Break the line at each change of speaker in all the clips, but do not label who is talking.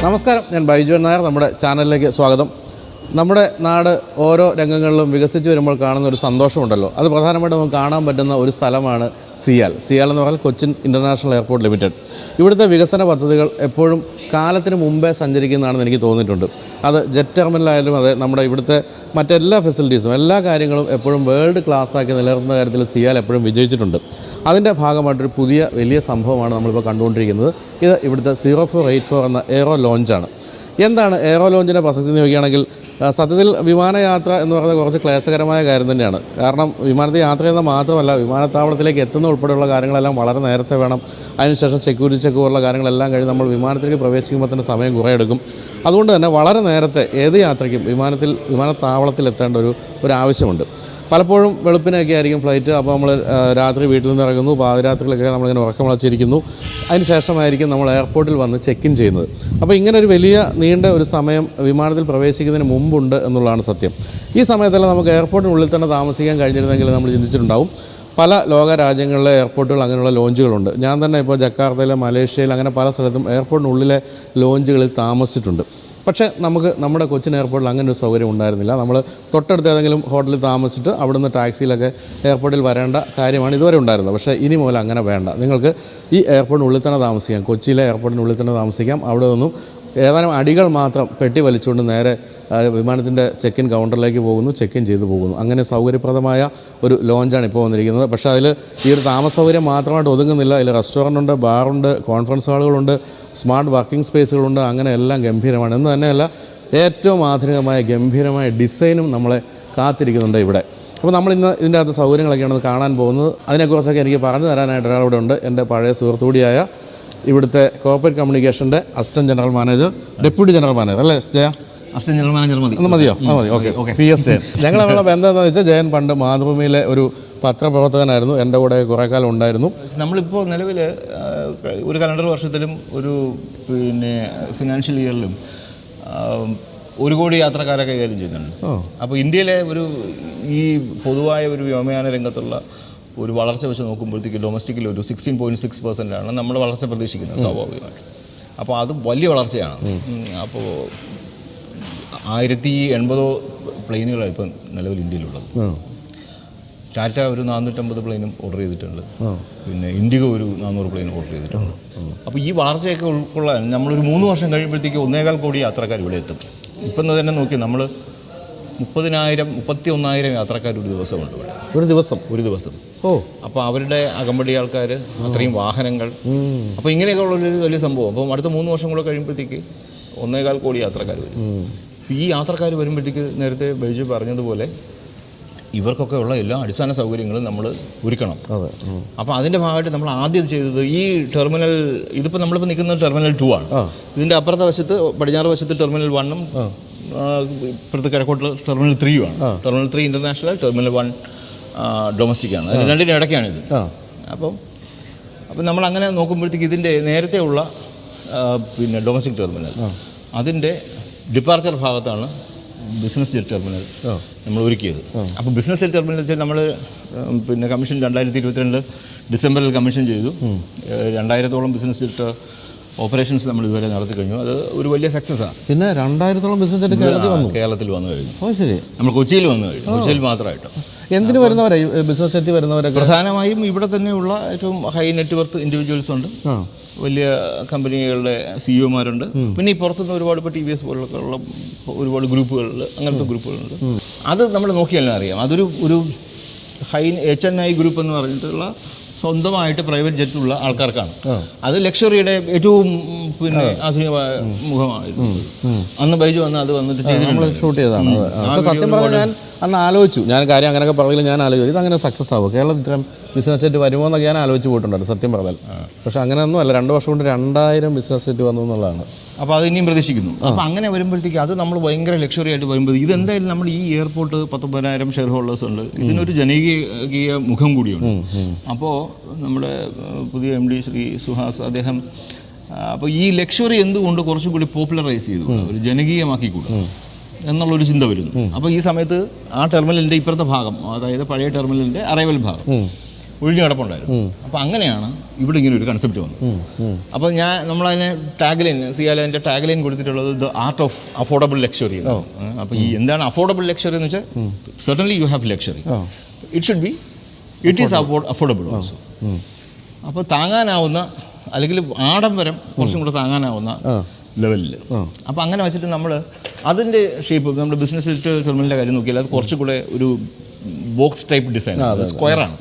നമസ്കാരം, ഞാൻ ബൈജു നായർ. നമ്മുടെ ചാനലിലേക്ക് സ്വാഗതം. നമ്മുടെ നാട് ഓരോ രംഗങ്ങളിലും വികസിച്ച് വരുമ്പോൾ കാണുന്ന ഒരു സന്തോഷമുണ്ടല്ലോ. അത് പ്രധാനമായിട്ടും നമുക്ക് കാണാൻ പറ്റുന്ന ഒരു സ്ഥലമാണ് സിയാൽ എന്ന് പറഞ്ഞാൽ കൊച്ചിൻ ഇൻ്റർനാഷണൽ എയർപോർട്ട് ലിമിറ്റഡ്. ഇവിടുത്തെ വികസന പദ്ധതികൾ എപ്പോഴും കാലത്തിന് മുമ്പേ സഞ്ചരിക്കുന്നതാണെന്ന് എനിക്ക് തോന്നിയിട്ടുണ്ട്. അത് ജെറ്റ് ടെർമിനലായാലും അതെ, നമ്മുടെ ഇവിടുത്തെ മറ്റെല്ലാ ഫെസിലിറ്റീസും എല്ലാ കാര്യങ്ങളും എപ്പോഴും വേൾഡ് ക്ലാസ്സാക്കി നിലനിർത്തുന്ന കാര്യത്തിൽ സിയാൽ എപ്പോഴും വിജയിച്ചിട്ടുണ്ട്. അതിൻ്റെ ഭാഗമായിട്ടൊരു പുതിയ വലിയ സംഭവമാണ് നമ്മളിപ്പോൾ കണ്ടുകൊണ്ടിരിക്കുന്നത്. ഇത് ഇവിടുത്തെ 0484 എന്ന എയറോ ലോഞ്ചാണ്. എന്താണ് എയറോ ലോഞ്ചിൻ്റെ പ്രസക്തി എന്ന് ചോദിക്കുകയാണെങ്കിൽ, സത്യത്തിൽ വിമാനയാത്ര എന്ന് പറയുന്നത് കുറച്ച് ക്ലേശകരമായ കാര്യം തന്നെയാണ്. കാരണം വിമാനത്തിൽ യാത്ര ചെയ്യുന്നത് മാത്രമല്ല, വിമാനത്താവളത്തിലേക്ക് എത്തുന്ന ഉൾപ്പെടെയുള്ള കാര്യങ്ങളെല്ലാം വളരെ നേരത്തെ വേണം. അതിനുശേഷം സെക്യൂരിറ്റി ചെക്ക് പോലുള്ള കാര്യങ്ങളെല്ലാം കഴിഞ്ഞ് നമ്മൾ വിമാനത്തിലേക്ക് പ്രവേശിക്കുമ്പോൾ തന്നെ സമയം കുറേ എടുക്കും. അതുകൊണ്ട് തന്നെ വളരെ നേരത്തെ ഏത് യാത്രയ്ക്കും വിമാനത്താവളത്തിൽ എത്തേണ്ട ഒരു ആവശ്യമുണ്ട്. പലപ്പോഴും വെളുപ്പിനൊക്കെ ആയിരിക്കും ഫ്ലൈറ്റ്. അപ്പോൾ നമ്മൾ രാത്രി വീട്ടിൽ നിന്ന് ഇറങ്ങുന്നു, പാതിരാത്രിയിലൊക്കെ നമ്മളിങ്ങനെ ഉറക്കം വിളച്ചിരിക്കുന്നു. അതിന് ശേഷമായിരിക്കും നമ്മൾ എയർപോർട്ടിൽ വന്ന് ചെക്ക് ഇൻ ചെയ്യുന്നത്. അപ്പോൾ ഇങ്ങനെ ഒരു വലിയ നീണ്ട ഒരു സമയം വിമാനത്തിൽ പ്രവേശിക്കുന്നതിന് മുമ്പുണ്ട് എന്നുള്ളതാണ് സത്യം. ഈ സമയത്തെല്ലാം നമുക്ക് എയർപോർട്ടിനുള്ളിൽ തന്നെ താമസിക്കാൻ കഴിഞ്ഞിരുന്നെങ്കിൽ നമ്മൾ ചിന്തിച്ചിട്ടുണ്ടാവും. പല ലോക രാജ്യങ്ങളിലെ എയർപോർട്ടുകൾ അങ്ങനെയുള്ള ലോഞ്ചുകളുണ്ട്. ഞാൻ തന്നെ ഇപ്പോൾ ജക്കാർത്തയിൽ, മലേഷ്യയിൽ അങ്ങനെ പല സ്ഥലത്തും എയർപോർട്ടിനുള്ളിലെ ലോഞ്ചുകളിൽ താമസിച്ചിട്ടുണ്ട്. പക്ഷേ നമുക്ക് നമ്മുടെ കൊച്ചിൻ എയർപോർട്ടിൽ അങ്ങനെ ഒരു സൗകര്യം ഉണ്ടായിരുന്നില്ല. നമ്മൾ തൊട്ടടുത്ത് ഏതെങ്കിലും ഹോട്ടലിൽ താമസിച്ചിട്ട് അവിടുന്ന് ടാക്സിയിലൊക്കെ എയർപോർട്ടിൽ വരേണ്ട കാര്യമാണ് ഇതുവരെ ഉണ്ടായിരുന്നത്. പക്ഷേ ഇനി മുതൽ അങ്ങനെ വേണ്ട. നിങ്ങൾക്ക് ഈ എയർപോർട്ടിനുള്ളിൽ തന്നെ താമസിക്കാം. കൊച്ചിയിലെ എയർപോർട്ടിനുള്ളിൽ തന്നെ താമസിക്കാം. അവിടെ നിന്നും ഏതാനും അടികൾ മാത്രം പെട്ടി വലിച്ചുകൊണ്ട് നേരെ വിമാനത്തിൻ്റെ ചെക്ക് ഇൻ കൗണ്ടറിലേക്ക് പോകുന്നു, ചെക്ക് ഇൻ ചെയ്തു പോകുന്നു. അങ്ങനെ സൗകര്യപ്രദമായ ഒരു ലോഞ്ചാണ് ഇപ്പോൾ വന്നിരിക്കുന്നത്. പക്ഷേ അതിൽ ഈ ഒരു താമസ സൗകര്യം മാത്രമായിട്ട് ഒതുങ്ങുന്നില്ല. അതിൽ റെസ്റ്റോറൻ്റ് ഉണ്ട്, ബാറുണ്ട്, കോൺഫറൻസ് ഹാളുകളുണ്ട്, സ്മാർട്ട് വർക്കിംഗ് സ്പേസുകളുണ്ട്. അങ്ങനെ എല്ലാം ഗംഭീരമാണ്. എന്ന് തന്നെയല്ല, ഏറ്റവും ആധുനികമായ ഗംഭീരമായ ഡിസൈനും നമ്മളെ കാത്തിരിക്കുന്നുണ്ട് ഇവിടെ. അപ്പോൾ നമ്മളിന്ന് ഇതിൻ്റെ അകത്ത് സൗകര്യങ്ങളൊക്കെയാണ് കാണാൻ പോകുന്നത്. അതിനെക്കുറിച്ചൊക്കെ എനിക്ക് പറഞ്ഞു തരാനായിട്ട് ഒരാളിവിടെ ഉണ്ട്. എൻ്റെ പഴയ സുഹൃത്തുകൂടിയായ ഇവിടുത്തെ കോർപ്പറേറ്റ് കമ്മ്യൂണിക്കേഷൻ്റെ assistant general manager, deputy general manager അല്ലേ ജയ?
അസിസ്റ്റന്റ് ജനറൽ മാനേജർ
മതിയോ? മതി. ഓക്കെ. PS ജയൻ. ഞങ്ങൾ നമ്മളെ ബന്ധം എന്താണെന്ന് വെച്ചാൽ, ജയൻ പണ്ട് മാതൃഭൂമിയിലെ ഒരു പത്രപ്രവർത്തകനായിരുന്നു. എൻ്റെ കൂടെ കുറേ കാലം ഉണ്ടായിരുന്നു.
നമ്മളിപ്പോൾ നിലവിൽ ഒരു കലണ്ടർ വർഷത്തിലും ഒരു ഫിനാൻഷ്യൽ ഇയറിലും 1 കോടി യാത്രക്കാരെ കൈകാര്യം ചെയ്യുന്നുണ്ട്. അപ്പോൾ ഇന്ത്യയിലെ ഈ പൊതുവായ ഒരു വ്യോമയാന രംഗത്തുള്ള ഒരു വളർച്ച വെച്ച് നോക്കുമ്പോഴത്തേക്ക് ഡൊമസ്റ്റിക്കിൽ ഒരു 16.6% നമ്മൾ വളർച്ച പ്രതീക്ഷിക്കുന്നത് സ്വാഭാവികമായിട്ട്. അപ്പോൾ അത് വലിയ വളർച്ചയാണ്. അപ്പോൾ 1080 പ്ലെയിനുകളാണ് ഇപ്പം നിലവിൽ ഇന്ത്യയിലുള്ളത്. ടാറ്റ ഒരു 450 പ്ലെയിനും ഓർഡർ ചെയ്തിട്ടുണ്ട്. പിന്നെ ഇൻഡിഗോ ഒരു 400 പ്ലെയിൻ ഓർഡർ ചെയ്തിട്ടുണ്ട്. അപ്പോൾ ഈ വളർച്ചയൊക്കെ ഉൾക്കൊള്ളാൻ നമ്മളൊരു 3 വർഷം കഴിയുമ്പോഴത്തേക്ക് 1.25 കോടി യാത്രക്കാർ ഇവിടെ എത്തും. ഇപ്പം തന്നെ നോക്കി നമ്മൾ 31,000 യാത്രക്കാർ ഒരു ദിവസമുണ്ട് ഇവിടെ. ഒരു ദിവസം. അപ്പോൾ അവരുടെ അകമ്പടി ആൾക്കാർ, അത്രയും വാഹനങ്ങൾ, അപ്പോൾ ഇങ്ങനെയൊക്കെ ഉള്ളൊരു വലിയ സംഭവം. അപ്പം അടുത്ത 3 വർഷം കൂടെ കഴിയുമ്പോഴത്തേക്ക് 1.25 കോടി യാത്രക്കാർ വരും. ഈ യാത്രക്കാർ വരുമ്പോഴത്തേക്ക് നേരത്തെ ബൈജു പറഞ്ഞതുപോലെ ഇവർക്കൊക്കെ ഉള്ള എല്ലാ അടിസ്ഥാന സൗകര്യങ്ങളും നമ്മൾ ഒരുക്കണം. അപ്പോൾ അതിൻ്റെ ഭാഗമായിട്ട് നമ്മൾ ആദ്യം ചെയ്തത് ഈ ടെർമിനൽ, ഇതിപ്പോൾ നമ്മളിപ്പോൾ നിൽക്കുന്നത് ടെർമിനൽ 2 ആണ്. ഇതിൻ്റെ അപ്പുറത്തെ വശത്ത്, പടിഞ്ഞാറ് വശത്ത് ടെർമിനൽ 1ഉം ഇപ്പുറത്ത് കിഴക്കോട്ട് ടെർമിനൽ 3ഉമാണ്. ടെർമിനൽ 3 ഇൻ്റർനാഷണൽ, ടെർമിനൽ 1 ഡൊമസ്റ്റിക്കാണ്. അതിന് രണ്ടിനും ഇടയ്ക്കാണിത്. അപ്പം നമ്മളങ്ങനെ നോക്കുമ്പോഴത്തേക്ക് ഇതിൻ്റെ നേരത്തെയുള്ള ഡൊമസ്റ്റിക് ടെർമിനൽ, അതിൻ്റെ ഡിപ്പാർച്ചർ ഭാഗത്താണ് ബിസിനസ് ജെറ്റ് ടെർമിനൽ നമ്മൾ ഒരുക്കിയത്. അപ്പോൾ ബിസിനസ് ജെറ്റ് ടെർമിനൽ വെച്ചാൽ നമ്മൾ കമ്മീഷൻ 2022 ഡിസംബറിൽ കമ്മീഷൻ ചെയ്തു. 2000-ഓളം ബിസിനസ് ജെറ്റ് ഓപ്പറേഷൻസ് നമ്മൾ ഇതുവരെ നടത്തി കഴിഞ്ഞു. അത് ഒരു വലിയ സക്സസ്സാണ്.
പിന്നെ 2000-ഓളം ബിസിനസ് ജെറ്റ്
കേരളത്തിൽ വന്നു കഴിഞ്ഞു. ശരി, നമ്മൾ കൊച്ചിയിൽ വന്നു കഴിഞ്ഞു. കൊച്ചിയിൽ മാത്രമായിട്ട്.
എന്തിനു വരുന്നവരെ ബിസിനസ് ജെറ്റ് വരുന്നവരൊക്കെ
പ്രധാനമായും ഇവിടെ തന്നെയുള്ള ഏറ്റവും ഹൈ നെറ്റ്വർത്ത് ഇൻഡിവിജ്വൽസ് ഉണ്ട്, വലിയ കമ്പനികളുടെ സിഇഒമാരുണ്ട്. പിന്നെ ഈ പുറത്തുനിന്ന് ഒരുപാട് ഇപ്പോൾ TVS പോലുള്ള ഒരുപാട് ഗ്രൂപ്പുകളിൽ, അങ്ങനത്തെ ഗ്രൂപ്പുകളുണ്ട്. അത് നമ്മൾ നോക്കിയാലും അറിയാം. അതൊരു ഹൈ HNI ഗ്രൂപ്പ് എന്ന് പറഞ്ഞിട്ടുള്ള സ്വന്തമായിട്ട് പ്രൈവറ്റ് ജെറ്റുള്ള ആൾക്കാർക്കാണ്. അത് ലക്ഷറിയുടെ ഏറ്റവും ആധുനികമായ മുഖമായിരുന്നു. അന്ന് ബൈജു വന്ന് അത് വന്നിട്ട്
നമ്മൾ ഷൂട്ട് ചെയ്തതാണ്. സത്യം പറഞ്ഞാൽ ഞാൻ അന്ന് ആലോചിച്ചു, ഞാൻ കാര്യം അങ്ങനെയൊക്കെ പറഞ്ഞെങ്കിൽ ഞാൻ ആലോചിച്ചു ഇതങ്ങനെ സക്സസ് ആവും, കേരളത്തിൽ ഇത്രയും ബിസിനസ് സെറ്റ് വരുമോ എന്നൊക്കെ ഞാൻ ആലോചിച്ച് പോയിട്ടുണ്ടായിരുന്നു സത്യം പറഞ്ഞാൽ. പക്ഷേ അങ്ങനെയൊന്നും അല്ല. 2 വർഷം കൊണ്ട് 2000 ബിസിനസ് സെറ്റ് വന്നു എന്നുള്ളതാണ്.
അപ്പോൾ അത് ഇനിയും പ്രതീക്ഷിക്കുന്നു. അപ്പോൾ അങ്ങനെ വരുമ്പോഴത്തേക്ക് അത് നമ്മൾ ഭയങ്കര ലക്ഷറി ആയിട്ട് വരുമ്പോൾ ഇതെന്തായാലും നമ്മൾ ഈ എയർപോർട്ട് 19,000 ഷെയർ ഹോൾഡേഴ്സ് ഉണ്ട്, ഇതിനൊരു ജനകീയ മുഖം കൂടിയുണ്ട്. അപ്പോൾ നമ്മുടെ പുതിയ MD ശ്രീ സുഹാസ് അദ്ദേഹം അപ്പോൾ ഈ ലക്ഷറി എന്തുകൊണ്ട് കുറച്ചും കൂടി പോപ്പുലറൈസ് ചെയ്തു, ഒരു ജനകീയമാക്കിക്കൂടും എന്നുള്ളൊരു ചിന്ത വരുന്നു. അപ്പോൾ ഈ സമയത്ത് ആ ടെർമിനലിൻ്റെ ഇപ്പുറത്തെ ഭാഗം, അതായത് പഴയ ടെർമിനലിൻ്റെ അറൈവൽ ഭാഗം ഒഴിഞ്ഞു കിടപ്പുണ്ടായിരുന്നു. അപ്പോൾ അങ്ങനെയാണ് ഇവിടെ ഇങ്ങനെ ഒരു കൺസെപ്റ്റ് വന്നത്. അപ്പോൾ നമ്മളതിനെ ടാഗ്ലൈൻ സിയാലിൻ്റെ ടാഗ്ലൈൻ കൊടുത്തിട്ടുള്ളത് the art of affordable luxury. അപ്പോൾ ഈ എന്താണ് അഫോർഡബിൾ ലക്ഷറി എന്ന് വെച്ചാൽ certainly you have luxury, it is affordable also. അപ്പോൾ താങ്ങാനാവുന്ന അല്ലെങ്കിൽ ആഡംബരം കുറച്ചും കൂടെ താങ്ങാനാവുന്ന ലെവലിൽ. അപ്പോൾ അങ്ങനെ വെച്ചിട്ട് നമ്മൾ അതിൻ്റെ ഷേപ്പ് നമ്മുടെ ബിസിനസ് ടെർമിനലിൻ്റെ കാര്യം നോക്കിയാൽ അത് കുറച്ചും കൂടെ ഒരു ബോക്സ് ടൈപ്പ് ഡിസൈൻ, സ്ക്വയറാണ്.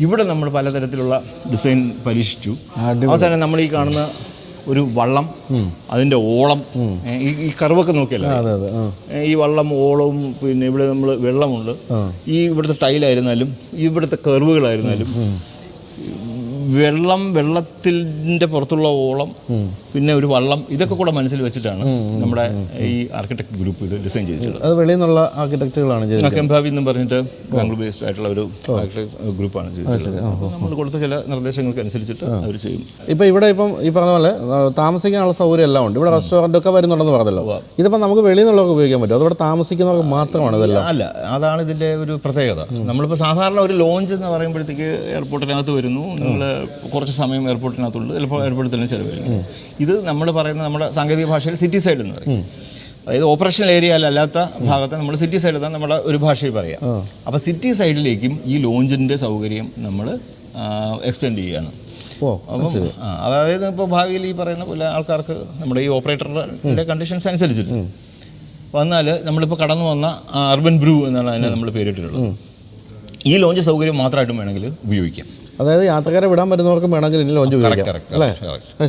ഇവിടെ നമ്മൾ പലതരത്തിലുള്ള ഡിസൈൻ പരീക്ഷിച്ചു. അവസാനം നമ്മൾ ഈ കാണുന്ന ഒരു വള്ളം, അതിൻ്റെ ഓളം, ഈ കർവൊക്കെ നോക്കിയല്ലോ, ഈ വള്ളം ഓളവും പിന്നെ ഇവിടെ നമ്മൾ വെള്ളമുണ്ട്, ഈ ഇവിടുത്തെ ടൈലായിരുന്നാലും ഇവിടുത്തെ കർവുകളായിരുന്നാലും വെള്ളത്തിൻ്റെ പുറത്തുള്ള ഓളം, പിന്നെ ഒരു വള്ളം, ഇതൊക്കെ കൂടെ മനസ്സിൽ വെച്ചിട്ടാണ് നമ്മുടെ ഈ ആർക്കിടെക്ട് ഗ്രൂപ്പ് ഇത് ഡിസൈൻ ചെയ്തിട്ടുള്ളത്.
അത് വെളിയിൽ നിന്നുള്ള ആർക്കിടെക്റ്റുകളാണ് ചെയ്തത്.
കെംഭാവി എന്നും പറഞ്ഞിട്ട് ബാംഗ്ലൂർ ബേസ്ഡ് ആയിട്ടുള്ള ഒരു ആർക്കിടെക്ട് ഗ്രൂപ്പാണ് ചെയ്തത്. നമ്മൾ കൊടുത്ത ചില നിർദ്ദേശങ്ങൾക്ക് അനുസരിച്ചിട്ട് അവർ ചെയ്യും.
ഇപ്പം ഇവിടെ ഈ പറഞ്ഞ പോലെ താമസിക്കാനുള്ള സൗകര്യം എല്ലാം ഉണ്ട്. ഇവിടെ റെസ്റ്റോറൻ്റ് ഒക്കെ വരുന്നുണ്ടെന്ന് പറഞ്ഞല്ലോ. ഇതിപ്പോൾ നമുക്ക് വെളിയിൽ നിന്നുള്ളവർക്ക് ഉപയോഗിക്കാൻ പറ്റും, അതോടെ താമസിക്കുന്നവർക്ക് മാത്രമാണ് ഇതെല്ലാം?
അല്ല, അതാണ് ഇതിൻ്റെ ഒരു പ്രത്യേകത. നമ്മളിപ്പോൾ സാധാരണ ഒരു ലോഞ്ച് എന്ന് പറയുമ്പോഴത്തേക്ക് എയർപോർട്ടിനകത്ത് വരുന്നു, നിങ്ങൾ കുറച്ച് സമയം എയർപോർട്ടിനകത്തുള്ളൂ, ചിലപ്പോൾ എയർപോർട്ടിൽ തന്നെ ചിലവഴിക്കും. ഇത് നമ്മൾ പറയുന്ന നമ്മുടെ സാങ്കേതിക ഭാഷയിൽ സിറ്റി സൈഡ് എന്ന് പറയും. അതായത് ഓപ്പറേഷണൽ ഏരിയ അല്ലാത്ത ഭാഗത്ത് നമ്മൾ സിറ്റി സൈഡ് തന്നെ നമ്മുടെ ഒരു ഭാഷയിൽ പറയാം. അപ്പോൾ സിറ്റി സൈഡിലേക്കും ഈ ലോഞ്ചിൻ്റെ സൗകര്യം നമ്മൾ എക്സ്റ്റെൻഡ് ചെയ്യുകയാണ്. അപ്പം അതായത് ഇപ്പോൾ ഭാവിയിൽ ഈ പറയുന്ന പോലെ ആൾക്കാർക്ക് നമ്മുടെ ഈ ഓപ്പറേറ്ററുടെ കണ്ടീഷൻസ് അനുസരിച്ചിട്ട് വന്നാൽ നമ്മളിപ്പോൾ കടന്നു വന്ന അർബൻ ബ്രൂ എന്നാണ് അതിനെ നമ്മൾ പേരിട്ടിട്ടുള്ളത്. ഈ ലോഞ്ച് സൗകര്യം മാത്രമായിട്ടും വേണമെങ്കിൽ ഉപയോഗിക്കാം.
അതായത് യാത്രക്കാരെ വിടാൻ പറ്റുന്നവർക്കും വേണമെങ്കിൽ ഇനി ലോഞ്ച് ഉപയോഗിക്കാം അല്ലേ?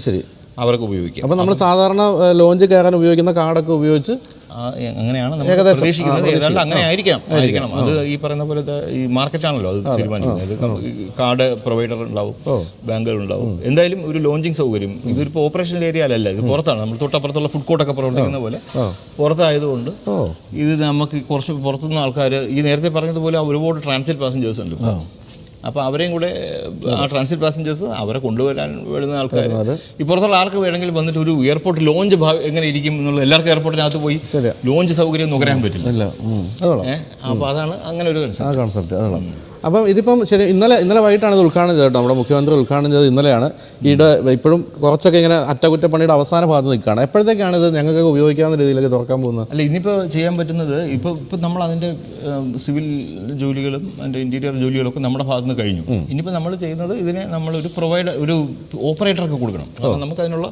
ശരി,
അവർക്ക് ഉപയോഗിക്കാം.
അപ്പോൾ നമ്മൾ സാധാരണ ലോഞ്ച് കയറാൻ ഉപയോഗിക്കുന്ന കാർഡൊക്കെ ഉപയോഗിച്ച്
അങ്ങനെയാണ് നമ്മൾ പ്രതീക്ഷിക്കുന്നത്. ഏതാണ്ട് അങ്ങനെ ആയിരിക്കണം. അത് ഈ പറയുന്ന പോലത്തെ ഈ മാർക്കറ്റാണല്ലോ അത് തീരുമാനിക്കുന്നത്. കാർഡ് പ്രൊവൈഡർ ഉണ്ടാവും, ബാങ്കുകൾ ഉണ്ടാവും. എന്തായാലും ഒരു ലോഞ്ചിങ് സൗകര്യം ഇതൊരു ഓപ്പറേഷണൽ ഏരിയ അല്ല, ഇത് പുറത്താണ്. നമ്മൾ തൊട്ടപ്പുറത്തുള്ള ഫുഡ് കോർട്ടൊക്കെ പ്രവർത്തിക്കുന്ന പോലെ പുറത്തായതുകൊണ്ട് ഇത് നമുക്ക് കുറച്ച് പുറത്തുനിന്ന് ആൾക്കാർ ഈ നേരത്തെ പറഞ്ഞതുപോലെ ഒരുപാട് ട്രാൻസിറ്റ് പാസഞ്ചേഴ്സ് ഉണ്ട്. അപ്പോൾ അവരെയും കൂടെ ആ ട്രാൻസിറ്റ് പാസഞ്ചേഴ്സ് അവരെ കൊണ്ടുവരാൻ വരുന്ന ആൾക്കാർ ഇപ്പുറത്തുള്ള ആൾക്ക് വേണമെങ്കിൽ വന്നിട്ട് ഒരു എയർപോർട്ട് ലോഞ്ച് എങ്ങനെ ഇരിക്കും എന്നുള്ളത് എല്ലാവർക്കും എയർപോർട്ടിനകത്ത് പോയി ലോഞ്ച് സൗകര്യം നുകരാൻ പറ്റില്ല. അപ്പോൾ അതാണ് അങ്ങനെ ഒരു
കോൺസെപ്റ്റ്. അതാണ്. അപ്പം ഇതിപ്പം ശരി, ഇന്നലെ വൈകിട്ടാണ് ഇത് ഉദ്ഘാടനം ചെയ്തത്. നമ്മുടെ മുഖ്യമന്ത്രി ഉദ്ഘാടനം ചെയ്തത് ഇന്നലെയാണ്. ഇപ്പോഴും കുറച്ചൊക്കെ ഇങ്ങനെ അറ്റകുറ്റപ്പണിയുടെ അവസാന ഭാഗത്ത് നിൽക്കുകയാണ്. എപ്പോഴത്തേക്കാണ് ഇത് ഞങ്ങൾക്ക് ഉപയോഗിക്കാവുന്ന രീതിയിലേക്ക് തുറക്കാൻ പോകുന്നത്?
അല്ല, ഇനിയിപ്പോൾ ചെയ്യാൻ പറ്റുന്നത് ഇപ്പം നമ്മൾ അതിൻ്റെ സിവിൽ ജോലികളും അതിൻ്റെ ഇൻറ്റീരിയർ ജോലികളൊക്കെ നമ്മുടെ ഭാഗത്ത് നിന്ന് കഴിഞ്ഞു. ഇനിയിപ്പോൾ നമ്മൾ ചെയ്യുന്നത് ഇതിനെ നമ്മളൊരു ഒരു ഓപ്പറേറ്റർക്ക് കൊടുക്കണം. അപ്പോൾ നമുക്കതിനുള്ള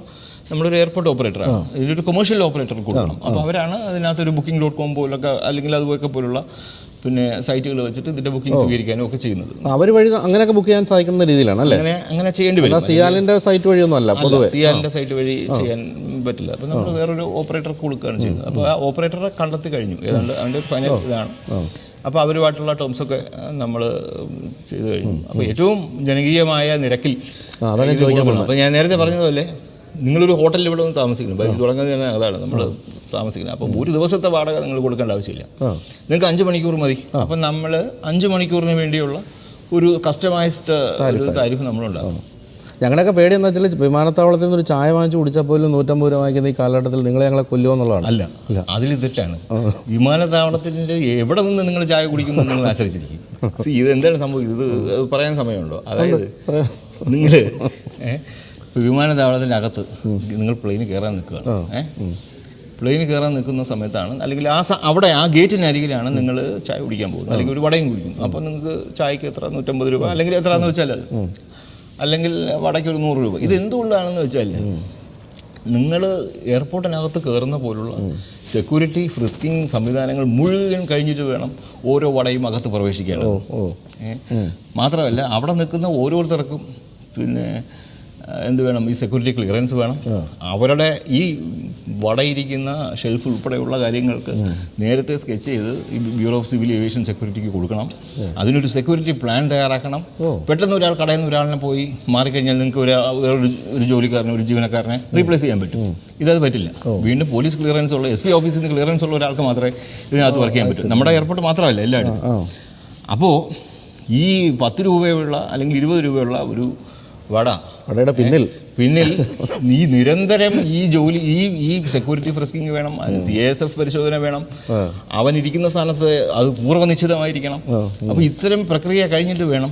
നമ്മളൊരു എയർപോർട്ട് ഓപ്പറേറ്ററാണ്, ഇതിലൊരു കൊമേഴ്ഷ്യൽ ഓപ്പറേറ്റർക്ക് കൊടുക്കണം. അപ്പോൾ അവരാണ് അതിനകത്തൊരു Booking.com പോലൊക്കെ അല്ലെങ്കിൽ അതുപോലൊക്കെ പോലുള്ള പിന്നെ സൈറ്റുകൾ വെച്ചിട്ട് ഇതിന്റെ ബുക്കിംഗ് സ്വീകരിക്കാനും ഒക്കെ ചെയ്യുന്നത്.
അവർ വഴി അങ്ങനെയൊക്കെ ബുക്ക് ചെയ്യാൻ സാധിക്കുന്ന രീതിയിലാണ് അല്ലേ?
അങ്ങനെ ചെയ്യേണ്ടി വരും.
സിയാലിന്റെ സൈറ്റ് വഴിയൊന്നും അല്ല, പൊതുവെ
സിയാലിന്റെ സൈറ്റ് വഴി ചെയ്യാൻ പറ്റില്ല. അപ്പോൾ നമ്മൾ വേറൊരു ഓപ്പറേറ്റർക്ക് കൊടുക്കുകയാണ് ചെയ്യുന്നത്. അപ്പോൾ ആ ഓപ്പറേറ്ററെ കണ്ടെത്തി കഴിഞ്ഞു, ഏതാണ്ട് അതിന്റെ ഫൈനൽ ഇതാണ്. അപ്പോൾ അവരുമായിട്ടുള്ള ടേംസൊക്കെ നമ്മൾ ചെയ്തു കഴിഞ്ഞു. അപ്പോൾ ഏറ്റവും ജനകീയമായ നിരക്കിൽ. അപ്പോൾ ഞാൻ നേരത്തെ പറഞ്ഞതുപോലെ നിങ്ങളൊരു ഹോട്ടലിൽ ഇവിടെ ഒന്ന് താമസിക്കണം, ബൈക്ക് തുടങ്ങുന്നത് തന്നെ അതാണ് നമ്മൾ താമസിക്കുന്നത്. അപ്പോൾ ഒരു ദിവസത്തെ വാടക നിങ്ങൾ കൊടുക്കേണ്ട ആവശ്യമില്ല, നിങ്ങൾക്ക് 5 മണിക്കൂർ മതി. അപ്പം നമ്മൾ 5 മണിക്കൂറിന് വേണ്ടിയുള്ള ഒരു കസ്റ്റമൈസ്ഡ് താരിഫ് നമ്മളുണ്ടാകും.
ഞങ്ങളൊക്കെ പേടിയെന്ന് വെച്ചാൽ വിമാനത്താവളത്തിൽ നിന്ന് ഒരു ചായ വാങ്ങിച്ച് കുടിച്ചാൽ പോലും 150 രൂപ വാങ്ങിക്കുന്ന ഈ കാലഘട്ടത്തിൽ ഞങ്ങളെ കൊല്ലുമോ എന്നുള്ളതാണ്.
അല്ല, അതിൽ തെറ്റാണ്. വിമാനത്താവളത്തിൻ്റെ എവിടെ നിന്ന് നിങ്ങൾ ചായ കുടിക്കുന്നത് നിങ്ങൾ ആശ്രയിച്ചിരിക്കും. ഇതെന്താണ് സംഭവം, ഇത് പറയാൻ സമയമുണ്ടോ? അതായത് നിങ്ങൾ വിമാനത്താവളത്തിൻ്റെ അകത്ത് നിങ്ങൾ പ്ലെയിന് കയറാൻ നിൽക്കുകയാണ്. പ്ലെയിന് കയറാൻ നിൽക്കുന്ന സമയത്താണ്, അല്ലെങ്കിൽ അവിടെ ആ ഗേറ്റിനരികിലാണ് നിങ്ങൾ ചായ കുടിക്കാൻ പോകുന്നത്, അല്ലെങ്കിൽ ഒരു വടയും കുടിക്കുന്നു. അപ്പോൾ നിങ്ങൾക്ക് ചായക്ക് എത്ര 150 രൂപ, അല്ലെങ്കിൽ എത്രയാണെന്ന് വെച്ചാൽ അത്, അല്ലെങ്കിൽ വടയ്ക്ക് ഒരു 100 രൂപ. ഇത് എന്തുകൊണ്ടാണെന്ന് വെച്ചാൽ നിങ്ങൾ എയർപോർട്ടിനകത്ത് കയറുന്ന പോലുള്ള സെക്യൂരിറ്റി ഫ്രിസ്കിങ് സംവിധാനങ്ങൾ മുഴുവൻ കഴിഞ്ഞിട്ട് വേണം ഓരോ വടയും അകത്ത് പ്രവേശിക്കാൻ. മാത്രമല്ല അവിടെ നിൽക്കുന്ന ഓരോരുത്തർക്കും പിന്നെ എന്ത് വേണം, ഈ സെക്യൂരിറ്റി ക്ലിയറൻസ് വേണം. അവരുടെ ഈ വടയിരിക്കുന്ന ഷെൽഫ് ഉൾപ്പെടെയുള്ള കാര്യങ്ങൾക്ക് നേരത്തെ സ്കെച്ച് ചെയ്ത് ഈ ബ്യൂറോ ഓഫ് സിവിൽ ഏവിയേഷൻ സെക്യൂരിറ്റിക്ക് കൊടുക്കണം. അതിനൊരു സെക്യൂരിറ്റി പ്ലാൻ തയ്യാറാക്കണം. പെട്ടെന്ന് ഒരാൾ കടയിൽ നിന്ന് ഒരാളിനെ പോയി മാറിക്കഴിഞ്ഞാൽ നിങ്ങൾക്ക് ഒരു ജോലിക്കാരനെ, ഒരു ജീവനക്കാരനെ റീപ്ലേസ് ചെയ്യാൻ പറ്റും. ഇതത് പറ്റില്ല. വീണ്ടും പോലീസ് ക്ലിയറൻസ് ഉള്ള, SP ഓഫീസിൽ നിന്ന് ക്ലിയറൻസ് ഉള്ള ഒരാൾക്ക് മാത്രമേ ഇതിനകത്ത് വർക്ക് ചെയ്യാൻ പറ്റൂ. നമ്മുടെ എയർപോർട്ട് മാത്രമല്ല, എല്ലായിടത്തും. അപ്പോൾ ഈ 10 രൂപയുള്ള അല്ലെങ്കിൽ 20 രൂപയുള്ള ഒരു വടയുടെ പിന്നിൽ ഈ നിരന്തരം ഈ ജോലി, ഈ സെക്യൂരിറ്റി ഫ്രിസ്കിങ് വേണം, CASF പരിശോധന വേണം, അവൻ ഇരിക്കുന്ന സ്ഥാനത്ത് അത് പൂർവ്വനിശ്ചിതമായിരിക്കണം. അപ്പോൾ ഇത്തരം പ്രക്രിയ കഴിഞ്ഞിട്ട് വേണം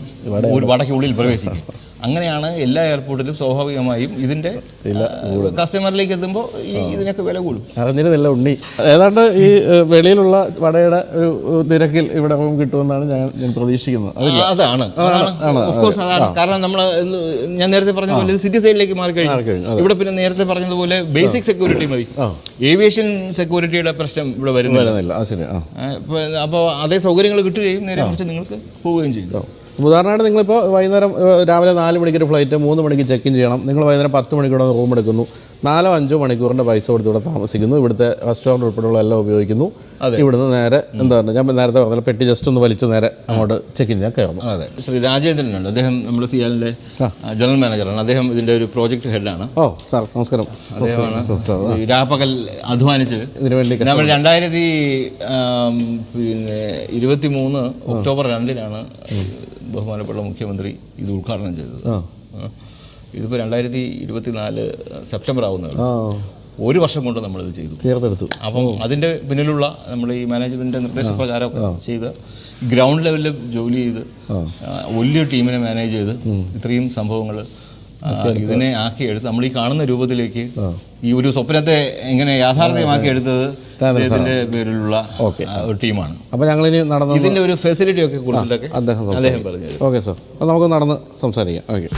ഒരു വടയ്ക്കുള്ളിൽ പ്രവേശിക്കാൻ. അങ്ങനെയാണ് എല്ലാ എയർപോർട്ടിലും സ്വാഭാവികമായും ഇതിൻ്റെ കസ്റ്റമറിലേക്ക് എത്തുമ്പോൾ ഇതിനൊക്കെ വില കൂടും.
അറിഞ്ഞിരുന്നില്ല ഉണ്ണി. ഏതാണ്ട് ഈ വെളിയിലുള്ള വടയുടെ ഒരു നിരക്കിൽ ഇവിടെ കിട്ടുമെന്നാണ് ഞാൻ പ്രതീക്ഷിക്കുന്നത്.
അതാണ് കാരണം നമ്മൾ ഞാൻ നേരത്തെ പറഞ്ഞ പോലെ സിറ്റി സൈഡിലേക്ക് മാറിക്കഴിഞ്ഞു. ഇവിടെ പിന്നെ നേരത്തെ പറഞ്ഞതുപോലെ ബേസിക് സെക്യൂരിറ്റി മതി. ഏവിയേഷൻ സെക്യൂരിറ്റിയുടെ പ്രശ്നം ഇവിടെ വരുന്നില്ല. അപ്പോൾ അതേ സൗകര്യങ്ങൾ കിട്ടുകയും നേരെ കുറിച്ച് നിങ്ങൾക്ക് പോവുകയും ചെയ്യും.
ഉദാഹരണമായിട്ട് നിങ്ങളിപ്പോൾ വൈകുന്നേരം രാവിലെ 4 മണിക്കൊരു ഫ്ലൈറ്റ്, 3 മണിക്ക് ചെക്ക് ഇൻ ചെയ്യണം. നിങ്ങൾ വൈകുന്നേരം 10 മണിക്കൂടെ റൂം എടുക്കുന്നു, 4-5 മണിക്കൂറിൻ്റെ പൈസ കൊടുത്ത് ഇവിടെ താമസിക്കുന്നു, ഇവിടുത്തെ റെസ്റ്റോറൻറ്റ് ഉൾപ്പെടെയുള്ള എല്ലാം ഉപയോഗിക്കുന്നു. ഇവിടുന്ന് നേരെ എന്താ പറയുക, ഞാൻ നേരത്തെ പറഞ്ഞാൽ പെട്ടി ജസ്റ്റ് ഒന്ന് വലിച്ച് നേരെ അങ്ങോട്ട് ചെക്ക് ഇൻ ചെയ്യാൻ കയറുന്നു.
അതെ, ശ്രീ രാജേന്ദ്രനുണ്ട്, അദ്ദേഹം നമ്മുടെ സിയാലിൻ്റെ ജനറൽ മാനേജറാണ്. അദ്ദേഹം ഇതിൻ്റെ ഒരു പ്രോജക്റ്റ് ഹെഡാണ്.
ഓ സാർ നമസ്കാരം.
അദ്ദേഹമാണ് രാപ്പകൽ അധ്വാനിച്ച് ഇതിനു വേണ്ടി. നമ്മൾ 2023 ഒക്ടോബർ 2-നാണ് ബഹുമാനപ്പെട്ട മുഖ്യമന്ത്രി ഇത് ഉദ്ഘാടനം ചെയ്തത്. ഇതിപ്പോൾ 2024 സെപ്റ്റംബർ ആവുന്നതാണ്. 1 വർഷം കൊണ്ട് നമ്മളിത് ചെയ്തു. അപ്പം അതിൻ്റെ പിന്നിലുള്ള നമ്മൾ ഈ മാനേജ്മെൻറ്റിൻ്റെ നിർദ്ദേശപ്രകാരം ചെയ്ത് ഗ്രൗണ്ട് ലെവലിൽ ജോലി ചെയ്ത് വലിയ ടീമിനെ മാനേജ് ചെയ്ത് ഇത്രയും സംഭവങ്ങൾ ഇതിനെ ആക്കിയെടുത്ത് നമ്മൾ ഈ കാണുന്ന രൂപത്തിലേക്ക് ഈ ഒരു സ്വപ്നത്തെ എങ്ങനെ യാഥാർത്ഥ്യമാക്കി എടുത്തത് അദ്ദേഹത്തിൻ്റെ പേരിലുള്ള ഒരു ടീമാണ്.
അപ്പോൾ ഞങ്ങളിനി നടന്ന്
ഇതിൻ്റെ ഒരു ഫെസിലിറ്റി ഒക്കെ കൂടുതലൊക്കെ അദ്ദേഹം പറഞ്ഞു.
ഓക്കെ സാർ, അപ്പോൾ നമുക്ക് നടന്ന് സംസാരിക്കാം. ഓക്കെ.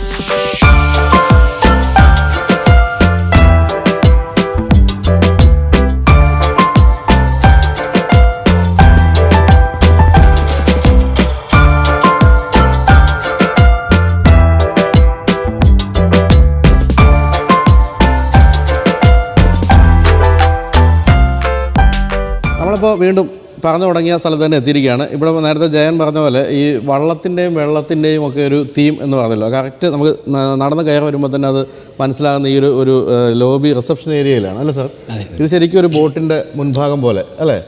നമ്മളിപ്പോൾ വീണ്ടും പറഞ്ഞു തുടങ്ങിയ സ്ഥലത്ത് തന്നെ എത്തിയിരിക്കുകയാണ്. ഇവിടെ നേരത്തെ ജയൻ പറഞ്ഞ പോലെ ഈ വള്ളത്തിൻ്റെയും വെള്ളത്തിൻ്റെയും ഒക്കെ ഒരു തീം എന്ന് പറഞ്ഞല്ലോ, കറക്റ്റ് നമുക്ക് നടന്ന് കയറി വരുമ്പോൾ തന്നെ അത് മനസ്സിലാകുന്ന ഈ ഒരു ലോബി റിസപ്ഷൻ ഏരിയയിലാണ് അല്ലേ സാർ? ഇത് ശരിക്കും ഒരു ബോട്ടിൻ്റെ മുൻഭാഗം പോലെ അല്ലേ?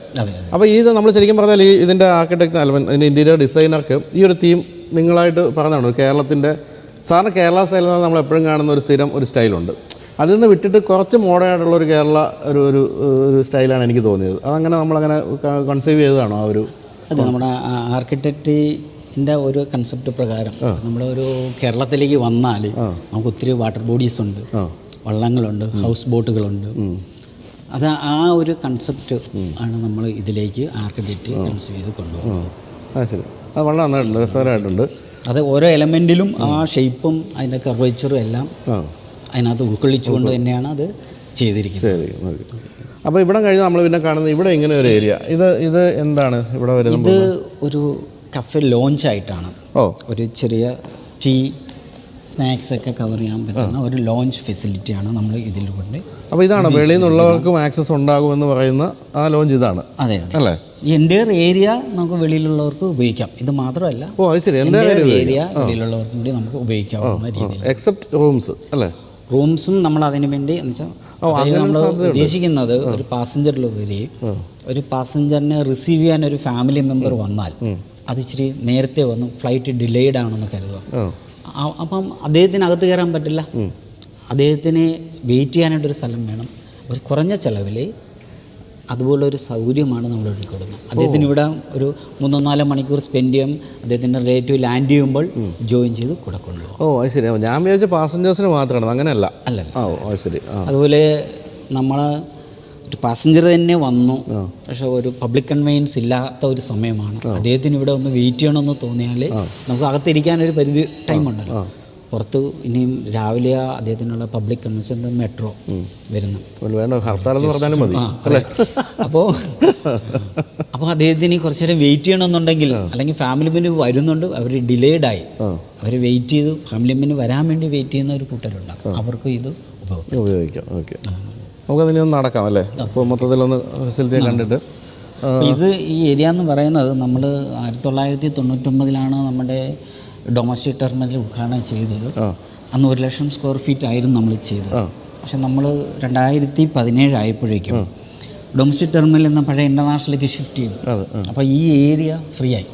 അപ്പോൾ ഇത് നമ്മൾ ശരിക്കും പറഞ്ഞാൽ ഈ ഇതിൻ്റെ ആർക്കിടെക്ട് അല്ലെങ്കിൽ ഇതിൻ്റെ ഇൻറ്റീരിയർ ഡിസൈനർക്ക് ഈ ഒരു തീം നിങ്ങളായിട്ട് പറഞ്ഞതാണ്. കേരളത്തിൻ്റെ സാറിന് കേരള സ്റ്റൈൽ എന്ന് പറഞ്ഞാൽ നമ്മൾ എപ്പോഴും കാണുന്ന ഒരു സ്ഥിരം ഒരു സ്റ്റൈലുണ്ട്. അതിൽ നിന്ന് വിട്ടിട്ട് കുറച്ച് മോഡേണായിട്ടുള്ള ഒരു കേരള ഒരു സ്റ്റൈലാണ് എനിക്ക് തോന്നിയത്. അതങ്ങനെ നമ്മളങ്ങനെ കൺസീവ് ചെയ്തതാണോ ആ ഒരു?
അതെ, നമ്മുടെ ആർക്കിടെക്റ്റിൻ്റെ ഒരു കൺസെപ്റ്റ് പ്രകാരം നമ്മളൊരു കേരളത്തിലേക്ക് വന്നാൽ നമുക്ക് ഒത്തിരി വാട്ടർ ബോഡീസ് ഉണ്ട്, വള്ളങ്ങളുണ്ട്, ഹൗസ് ബോട്ടുകളുണ്ട്. അത് ആ ഒരു കൺസെപ്റ്റ് ആണ് നമ്മൾ ഇതിലേക്ക് ആർക്കിടെക്റ്റ് കൺസീവ് ചെയ്ത് കൊണ്ടുപോകുന്നത്.
ശരി, അത് വളരെ നന്നായിട്ടുണ്ട്, രസകരമായിട്ടുണ്ട്.
അത് ഓരോ എലമെൻറ്റിലും ആ ഷേപ്പും അതിൻ്റെ കർവേച്ചറും എല്ലാം അതിനകത്ത് ഉൾക്കൊള്ളിച്ചുകൊണ്ട് തന്നെയാണ് അത് ചെയ്തിരിക്കുന്നത്.
അപ്പോൾ ഇവിടെ കഴിഞ്ഞാൽ നമ്മൾ പിന്നെ കാണുന്നത് ഇവിടെ ഇങ്ങനെ ഒരു ഏരിയ, ഇത് എന്താണ് ഇവിടെ വരുന്നത്?
ഇത് ഒരു കഫേ ലോഞ്ചായിട്ടാണ്. ഒരു ചെറിയ ടീ സ്നാക്സ് ഒക്കെ കവർ ചെയ്യാൻ പറ്റുന്ന ഒരു ലോഞ്ച് ഫെസിലിറ്റിയാണ് നമ്മൾ ഇതിലൂടെ.
അപ്പോൾ ഇതാണ് വെളിയിൽ നിന്നുള്ളവർക്കും ആക്സസ് ഉണ്ടാകുമെന്ന് പറയുന്ന ആ ലോഞ്ച് ഇതാണ്?
അതെ അല്ലേ. ഈ എൻ്റയർ ഏരിയ നമുക്ക് വെളിയിലുള്ളവർക്ക് ഉപയോഗിക്കാം. ഇത് മാത്രമല്ല, ഏരിയ വെളിയിലുള്ളവർക്കും കൂടി നമുക്ക് ഉപയോഗിക്കാവുന്ന രീതിയിൽ,
എക്സെപ്റ്റ് റൂംസ് അല്ലേ?
റൂംസും നമ്മൾ അതിനു വേണ്ടി എന്ന് വെച്ചാൽ നമ്മൾ ഉദ്ദേശിക്കുന്നത് ഒരു പാസഞ്ചറിലുപരി ഒരു പാസഞ്ചറിനെ റിസീവ് ചെയ്യാൻ ഒരു ഫാമിലി മെമ്പർ വന്നാൽ അത് ഇച്ചിരി നേരത്തെ വന്നു, ഫ്ലൈറ്റ് ഡിലേഡ് ആണെന്ന് കരുതുക. അപ്പം അദ്ദേഹത്തിന് കയറാൻ പറ്റില്ല, അദ്ദേഹത്തിന് വെയിറ്റ് ചെയ്യാനായിട്ടൊരു സ്ഥലം വേണം. ഒരു കുറഞ്ഞ ചിലവിൽ അതുപോലൊരു സൗകര്യമാണ് നമ്മൾ കൊടുക്കുന്നത്. അദ്ദേഹത്തിന് ഇവിടെ ഒരു 3-4 മണിക്കൂർ സ്പെൻഡ് ചെയ്യാം. അദ്ദേഹത്തിൻ്റെ റിലേറ്റീവ് ലാൻഡ് ചെയ്യുമ്പോൾ ജോയിൻ ചെയ്ത് കൂടെ കൊണ്ടുപോകും.
അത് ശരി. ഞാൻ വിചാരിച്ച പാസഞ്ചേഴ്സിന് മാത്രമാണ്, അങ്ങനെയല്ല. ശരി.
അതുപോലെ നമ്മൾ ഒരു പാസഞ്ചർ തന്നെ വന്നു, പക്ഷെ ഒരു പബ്ലിക് കൺവെയൻസ് ഇല്ലാത്ത ഒരു സമയമാണ്. അദ്ദേഹത്തിന് ഇവിടെ ഒന്ന് വെയിറ്റ് ചെയ്യണമെന്ന് തോന്നിയാൽ നമുക്ക് അകത്തിരിക്കാനൊരു പരിധി ടൈമുണ്ടല്ലോ. പുറത്ത് ഇനിയും രാവിലെ അദ്ദേഹത്തിനുള്ള പബ്ലിക് കൺവെൻഷൻ മെട്രോ വരുന്നു.
ഹർത്താൽ എന്ന് പറഞ്ഞാലും മതി.
അപ്പോൾ അദ്ദേഹത്തിന് കുറച്ച് നേരം വെയിറ്റ് ചെയ്യണമെന്നുണ്ടെങ്കിൽ അല്ലെങ്കിൽ ഫാമിലി മെമ്പർ വരുന്നുണ്ട്, അവർ ഡിലേഡായി, അവർ വെയിറ്റ് ചെയ്ത് ഫാമിലി മെമ്പർ വരാൻ വേണ്ടി വെയിറ്റ് ചെയ്യുന്ന ഒരു കൂട്ടരുണ്ടാകും, അവർക്ക് ഇത്
ഉപയോഗിക്കാം. ഓക്കെ, നമുക്കതിനെ ഒന്ന് നടക്കാം അല്ലേ? അപ്പോൾ മൊത്തത്തിലൊന്ന് ഫെസിലിറ്റി കണ്ടിട്ട്.
ഇത് ഈ ഏരിയ എന്ന് പറയുന്നത് നമ്മൾ 1999 നമ്മുടെ ഡൊമസ്റ്റിക് ടെർമിനൽ ഉദ്ഘാടനം ചെയ്തത്. അന്ന് 1,00,000 സ്ക്വയർ ഫീറ്റ് ആയിരുന്നു നമ്മൾ ചെയ്തത്. പക്ഷെ നമ്മൾ 2017 ആയപ്പോഴേക്കും ഡൊമസ്റ്റിക് ടെർമിനൽ എന്ന പഴയ ഇൻ്റർനാഷണലിലേക്ക് ഷിഫ്റ്റ് ചെയ്തു. അപ്പോൾ ഈ ഏരിയ ഫ്രീ ആയി.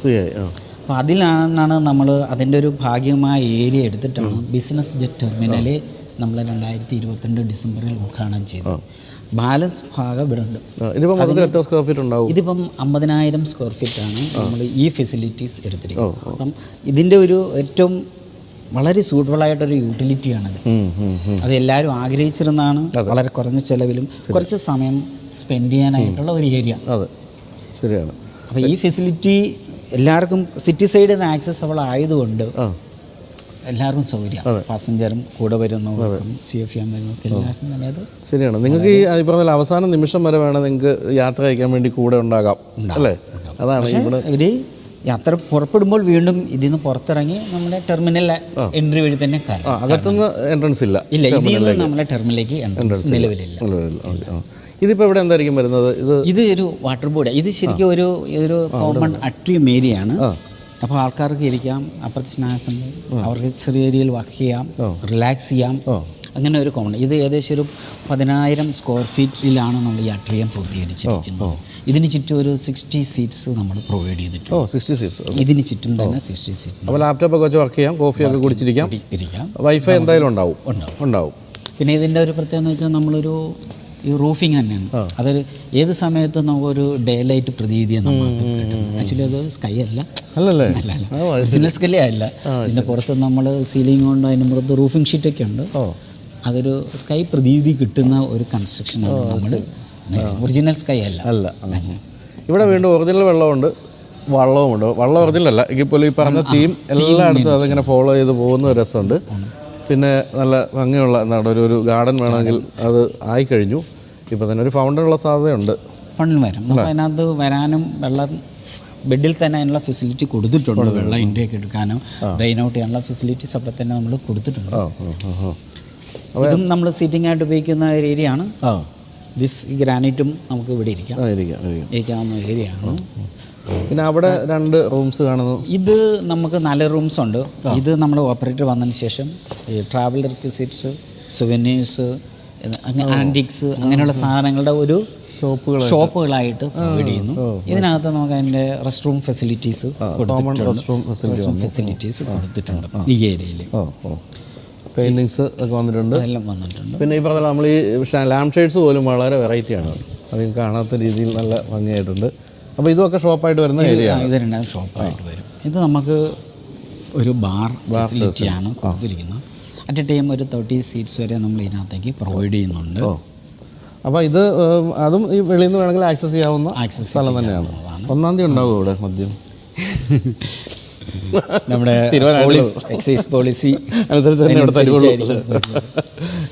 അപ്പോൾ അതിലാണ് നമ്മൾ അതിൻ്റെ ഒരു ഭാഗികമായ ഏരിയ എടുത്തിട്ടാണ് ബിസിനസ് ജെറ്റ് ടെർമിനൽ നമ്മൾ 2022 ഡിസംബറിൽ ഉദ്ഘാടനം ചെയ്തു. ബാലൻസ് ഭാഗം ഇവിടെ ഉണ്ട്.
ഇതിപ്പോൾ സ്ക്വയർ ഫീറ്റ് ഉണ്ടാവും.
ഇതിപ്പം 50,000 സ്ക്വയർ ഫീറ്റാണ് നമ്മൾ ഈ ഫെസിലിറ്റീസ് എടുത്തിരിക്കുന്നത്. അപ്പം ഇതിൻ്റെ ഒരു ഏറ്റവും വളരെ സൂട്ടബിളായിട്ടൊരു യൂട്ടിലിറ്റിയാണത്. അത് എല്ലാവരും ആഗ്രഹിച്ചിരുന്നതാണ്. വളരെ കുറഞ്ഞ ചിലവിലും കുറച്ച് സമയം സ്പെൻഡ് ചെയ്യാനായിട്ടുള്ള ഒരു ഏരിയ.
അതെ, ശരിയാണ്.
അപ്പോൾ ഈ ഫെസിലിറ്റി എല്ലാവർക്കും സിറ്റി സൈഡിൽ നിന്ന് ആക്സസബിൾ ആയതുകൊണ്ട് എല്ലാവർക്കും സൗകര്യം. പാസഞ്ചറും കൂടെ വരുന്നവർക്കും CF വരുന്നവർക്കും എല്ലാവർക്കും തന്നെ അത്
ശരിയാണ്. നിങ്ങൾക്ക് ഈ പറഞ്ഞ അവസാന നിമിഷം വരെ വേണം നിങ്ങൾക്ക് യാത്ര അയക്കാൻ വേണ്ടി കൂടെ ഉണ്ടാകാം അല്ലേ? അതാണ് ഇവിടെ
ഇവർ യാത്ര പുറപ്പെടുമ്പോൾ വീണ്ടും ഇതിൽ നിന്ന് പുറത്തിറങ്ങി നമ്മുടെ ടെർമിനൽ എൻട്രി വഴി തന്നെ
അകത്തുനിന്ന് എൻട്രൻസ് ഇല്ല.
ഇതിൽ നിന്ന് നമ്മുടെ ടെർമിനലിലേക്ക് എൻട്രൻസ് നിലവിലില്ല.
ഇതിപ്പോൾ എവിടെ എന്തായിരിക്കും വരുന്നത്?
ഇത് ഒരു വാട്ടർ ബോഡി. ഇത് ശരിക്കും ഒരു കോമൺ അട്രിയം ഏരിയയാണ്. അപ്പോൾ ആൾക്കാർക്ക് ഇരിക്കാം, അപ്പുറത്ത് സ്നാക്സ് ഉണ്ട്, അവർക്ക് ചെറിയ ഏരിയയിൽ വർക്ക് ചെയ്യാം, റിലാക്സ് ചെയ്യാം, അങ്ങനെ ഒരു കോമൺ. ഇത് ഏകദേശം ഒരു 10,000 സ്ക്വയർ ഫീറ്റിലാണ് നമ്മൾ ഈ അട്രിയം പൂർത്തീകരിച്ചിരിക്കുന്നത്. ഇതിന് ചുറ്റും ഒരു 60 സീറ്റ്സ് നമ്മൾ പ്രൊവൈഡ് ചെയ്തിട്ടുണ്ട്.
60 സീറ്റ്സ്
ഇതിന് ചുറ്റും തന്നെ 60 സീറ്റ്.
അപ്പോൾ ലാപ്ടോപ്പൊക്കെ വെച്ച് വർക്ക് ചെയ്യാം, കോഫിയൊക്കെ കുടിച്ചിരിക്കാം, വൈഫൈ എന്തായാലും ഉണ്ടാവും.
പിന്നെ ഇതിൻ്റെ ഒരു പ്രത്യേകത എന്ന് വെച്ചാൽ നമ്മളൊരു ഈ റൂഫിങ് തന്നെയാണ്. അതൊരു ഏത് സമയത്തും നമുക്കൊരു ഡേ ലൈറ്റ് പ്രതീതിയാണ് നമുക്ക് കിട്ടുന്നത്. ആക്ച്വലി അത് സ്കൈ അല്ല, ബിസിനസ് സ്കൈ അല്ല. ഇതിൻ്റെ പുറത്ത് നമ്മൾ സീലിംഗ് കൊണ്ട് അതിൻ്റെ പുറത്ത് റൂഫിംഗ് ഷീറ്റൊക്കെ ഉണ്ട്. അതൊരു സ്കൈ പ്രതീതി കിട്ടുന്ന ഒരു കൺസ്ട്രക്ഷനാണ്. നമ്മൾ ഒറിജിനൽ സ്കൈ അല്ല.
ഇവിടെ വീണ്ടും ഒറിജിനൽ വെള്ളമുണ്ട്, വള്ളവുമുണ്ട്. വള്ളം ഒറിജിനൽ അല്ല എങ്കിൽ പോലും ഈ പറഞ്ഞ തീം എല്ലായിടത്തും അതിങ്ങനെ ഫോളോ ചെയ്ത് പോകുന്ന ഒരു രസമുണ്ട്. പിന്നെ നല്ല ഭംഗിയുള്ള എന്താണ് ഒരു ഗാർഡൻ വേണമെങ്കിൽ അത് ആയിക്കഴിഞ്ഞു. ഇപ്പോൾ തന്നെ ഒരു ഫൗണ്ടനുള്ള സാധ്യതയുണ്ട്.
ഫണ്ടിൽ വരും. നമുക്ക് അതിനകത്ത് വരാനും വെള്ളം ബെഡിൽ തന്നെ അതിനുള്ള ഫെസിലിറ്റി കൊടുത്തിട്ടുണ്ട്. വെള്ളം ഇൻടേക്ക് എടുക്കാനും ഡ്രെയിൻ ഔട്ട് ചെയ്യാനുള്ള ഫെസിലിറ്റീസ് അവിടെ തന്നെ നമ്മൾ കൊടുത്തിട്ടുണ്ട്. ഇതും നമ്മൾ സീറ്റിംഗ് ആയിട്ട് ഉപയോഗിക്കുന്ന ഒരു ഏരിയ ആണ്. ഈ ഗ്രാനൈറ്റും നമുക്ക് ഇവിടെ ഇരിക്കാവുന്ന ഏരിയ ആണ്.
പിന്നെ അവിടെ 2 റൂംസ് കാണുന്നു.
ഇത് നമുക്ക് 4 റൂംസ് ഉണ്ട്. ഇത് നമ്മൾ ഓപ്പറേറ്റർ വന്നതിന് ശേഷം ഈ ട്രാവൽ റിക്വിസിറ്റ്സ്, സുവനീഴ്സ്, ആൻറ്റിക്സ് അങ്ങനെയുള്ള സാധനങ്ങളുടെ ഒരു ഷോപ്പുകളായിട്ട് പ്രൊവൈഡ് ചെയ്യുന്നു. ഇതിനകത്ത് നമുക്ക് അതിൻ്റെ റെസ്റ്റ് റൂം ഫെസിലിറ്റീസ് കൊടുത്തിട്ടുണ്ട് ഈ ഏരിയയിൽ.
പെയിൻറ്റിങ്സ് ഒക്കെ വന്നിട്ടുണ്ട്,
എല്ലാം വന്നിട്ടുണ്ട്.
പിന്നെ ഈ പറഞ്ഞ നമ്മൾ ഈ ലാംപ് ഷെയ്ഡ്സ് പോലും വളരെ വെറൈറ്റിയാണ്. അത് കാണാത്ത രീതിയിൽ നല്ല ഭംഗിയായിട്ടുണ്ട്. അപ്പോൾ ഇതൊക്കെ ഷോപ്പായിട്ട് വരുന്ന ഏരിയ.
ഇത് 2 ഷോപ്പായിട്ട് വരും. ഇത് നമുക്ക് ഒരു ബാർ ഫെസിലിറ്റിയാണ് കൊടുത്തിരിക്കുന്നത്. അറ്റ് എ ടൈം ഒരു 30 സീറ്റ്സ് വരെ നമ്മൾ ഇതിനകത്തേക്ക് പ്രൊവൈഡ് ചെയ്യുന്നുണ്ട്.
അപ്പോൾ ഇത് അതും ഈ വെളിയിൽ നിന്ന് വേണമെങ്കിൽ ആക്സസ് ചെയ്യാവുന്ന സ്ഥലം തന്നെയാണ്. 1-ാം തീയതി ഉണ്ടാവും ഇവിടെ മദ്യം.
നമ്മുടെ എക്സൈസ് പോളിസി
അനുസരിച്ച് തന്നെ ഇവിടെ തരുള്ളൂ.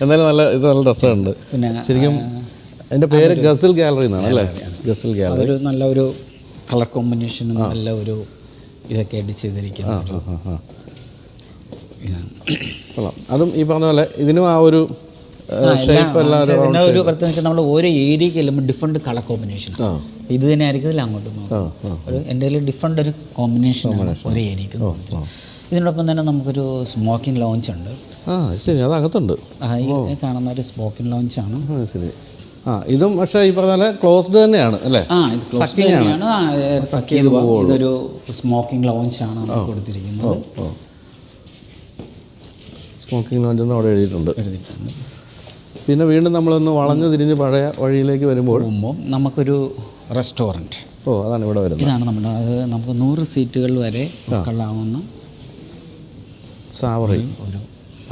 എന്നാലും നല്ല രസമുണ്ട്.
പിന്നെ
ശരിക്കും അതിൻ്റെ പേര് ഗസൽ ഗാലറി എന്നാണ് അല്ലേ? ഗസൽ ഗാലറി.
ഒരു നല്ല ഒരു കളർ കോമ്പിനേഷനും നല്ല ഒരു ഇതൊക്കെ ആയിട്ട് ചെയ്തിരിക്കുന്ന
അതും ഈ പറഞ്ഞ പോലെ ഇതിനും ആ ഒരു ഷേപ്പ് എല്ലാം
ഒരു പ്രത്യേകിച്ച് നമ്മൾ ഓരോ ഏരിയക്ക് ചെല്ലുമ്പോൾ ഡിഫറെൻറ്റ് കളർ കോമ്പിനേഷൻ. ഇത് തന്നെ ആയിരിക്കും അങ്ങോട്ട് നോക്കാം. എൻ്റെ കയ്യിൽ ഡിഫറെൻ്റ് ഒരു കോമ്പിനേഷനാണ് ഓരോ ഏരിയക്ക്. ഇതിനോടൊപ്പം തന്നെ നമുക്കൊരു സ്മോക്കിംഗ് ലോഞ്ച് ഉണ്ട്.
ശരി, അത് അകത്തുണ്ട്.
കാണുന്ന ഒരു സ്മോക്കിംഗ് ലോഞ്ചാണ്.
ശരി. ഇതും പക്ഷേ ഈ പറഞ്ഞ പോലെ ക്ലോസ്ഡ് തന്നെയാണ് അല്ലേ?
ഇതൊരു സ്മോക്കിംഗ് ലോഞ്ചാണ് നമ്മൾ കൊടുത്തിരിക്കുന്നത്.
സ്മോക്കിംഗ് ലോഞ്ച് എന്ന് അവിടെ എഴുതിയിട്ടുണ്ട്. പിന്നെ വീണ്ടും നമ്മളൊന്ന് വളഞ്ഞു തിരിഞ്ഞ് പഴയ വഴിയിലേക്ക് വരുമ്പോൾ
നമുക്കൊരു റെസ്റ്റോറൻറ്റ്.
അതാണ് ഇവിടെ വരുന്നത്.
ഇതാണ് നമ്മുടെ നമുക്ക് 100 സീറ്റുകൾ വരെ കൊള്ളാവുന്ന
സാവറി
ഒരു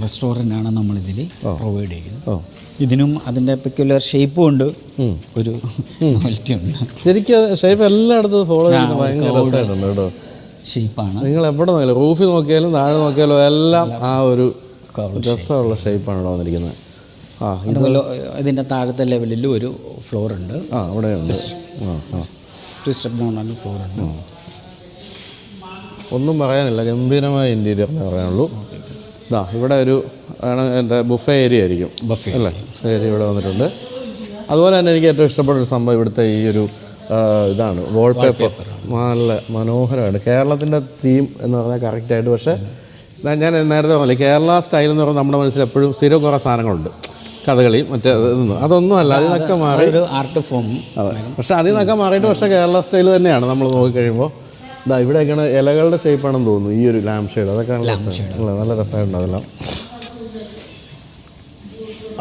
റെസ്റ്റോറൻ്റാണ് നമ്മളിതിൽ പ്രൊവൈഡ് ചെയ്യുന്നത്. ഇതിനും അതിൻ്റെ പെക്യുലർ ഷേപ്പും ഉണ്ട്, ഒരു ക്വാളിറ്റി ഉണ്ട്.
ശരിക്കും ഷേപ്പ് എല്ലായിടത്തും ഫോളോ ചെയ്യുന്നത് ഭയങ്കര രസമായിട്ടുണ്ട് കേട്ടോ.
ഷേപ്പാണ്.
നിങ്ങൾ എവിടെ നോക്കിയാലും റൂഫിൽ നോക്കിയാലും താഴെ നോക്കിയാലും എല്ലാം ആ ഒരു രസമുള്ള ഷേപ്പാണ് ഇവിടെ വന്നിരിക്കുന്നത്.
ഇതിൻ്റെ താഴത്തെ ലെവലിൽ ഒരു ഫ്ലോർ ഉണ്ട്.
അവിടെയുണ്ട്.
2 സ്റ്റെപ്പ് ഡൗൺ ആണ് ഫ്ലോർ ഉണ്ട്.
ഒന്നും പറയാനില്ല, ഗംഭീരമായ ഇൻറ്റീരിയർ എന്ന് പറയാനുള്ളൂ. ഇതാ ഇവിടെ ഒരു ആണ് എൻ്റെ ബുഫേ ഏരിയ ആയിരിക്കും,
ബഫേ
അല്ലേ? ബുഫേ ഏരിയ ഇവിടെ വന്നിട്ടുണ്ട്. അതുപോലെ തന്നെ എനിക്ക് ഏറ്റവും ഇഷ്ടപ്പെട്ട ഒരു സംഭവം ഇവിടുത്തെ ഈ ഒരു ഇതാണ് വാൾപേപ്പർ. നല്ല മനോഹരമാണ്. കേരളത്തിൻ്റെ തീം എന്ന് പറഞ്ഞാൽ കറക്റ്റായിട്ട്. പക്ഷേ ഞാൻ നേരത്തെ പറഞ്ഞില്ലേ, കേരള സ്റ്റൈൽ എന്ന് പറഞ്ഞാൽ നമ്മുടെ മനസ്സിൽ എപ്പോഴും സ്ഥിരം കുറേ സാധനങ്ങളുണ്ട്. കഥകളി മറ്റേ അതൊന്നും അല്ല, അതിനൊക്കെ മാറി
ഒരു ആർട്ട് ഫോം.
അതെ, പക്ഷേ അതിൽ നിന്നൊക്കെ മാറിയിട്ട് പക്ഷേ കേരള സ്റ്റൈൽ തന്നെയാണ് നമ്മൾ നോക്കിക്കഴിയുമ്പോൾ. ഇതാ ഇവിടെയൊക്കെയാണ് ഇലകളുടെ ഷേപ്പാണെന്ന് തോന്നുന്നു ഈ ഒരു ലാമ്പ് ഷെയ്ഡ്. അതൊക്കെ നല്ല രസമായിട്ടുണ്ട് അതെല്ലാം.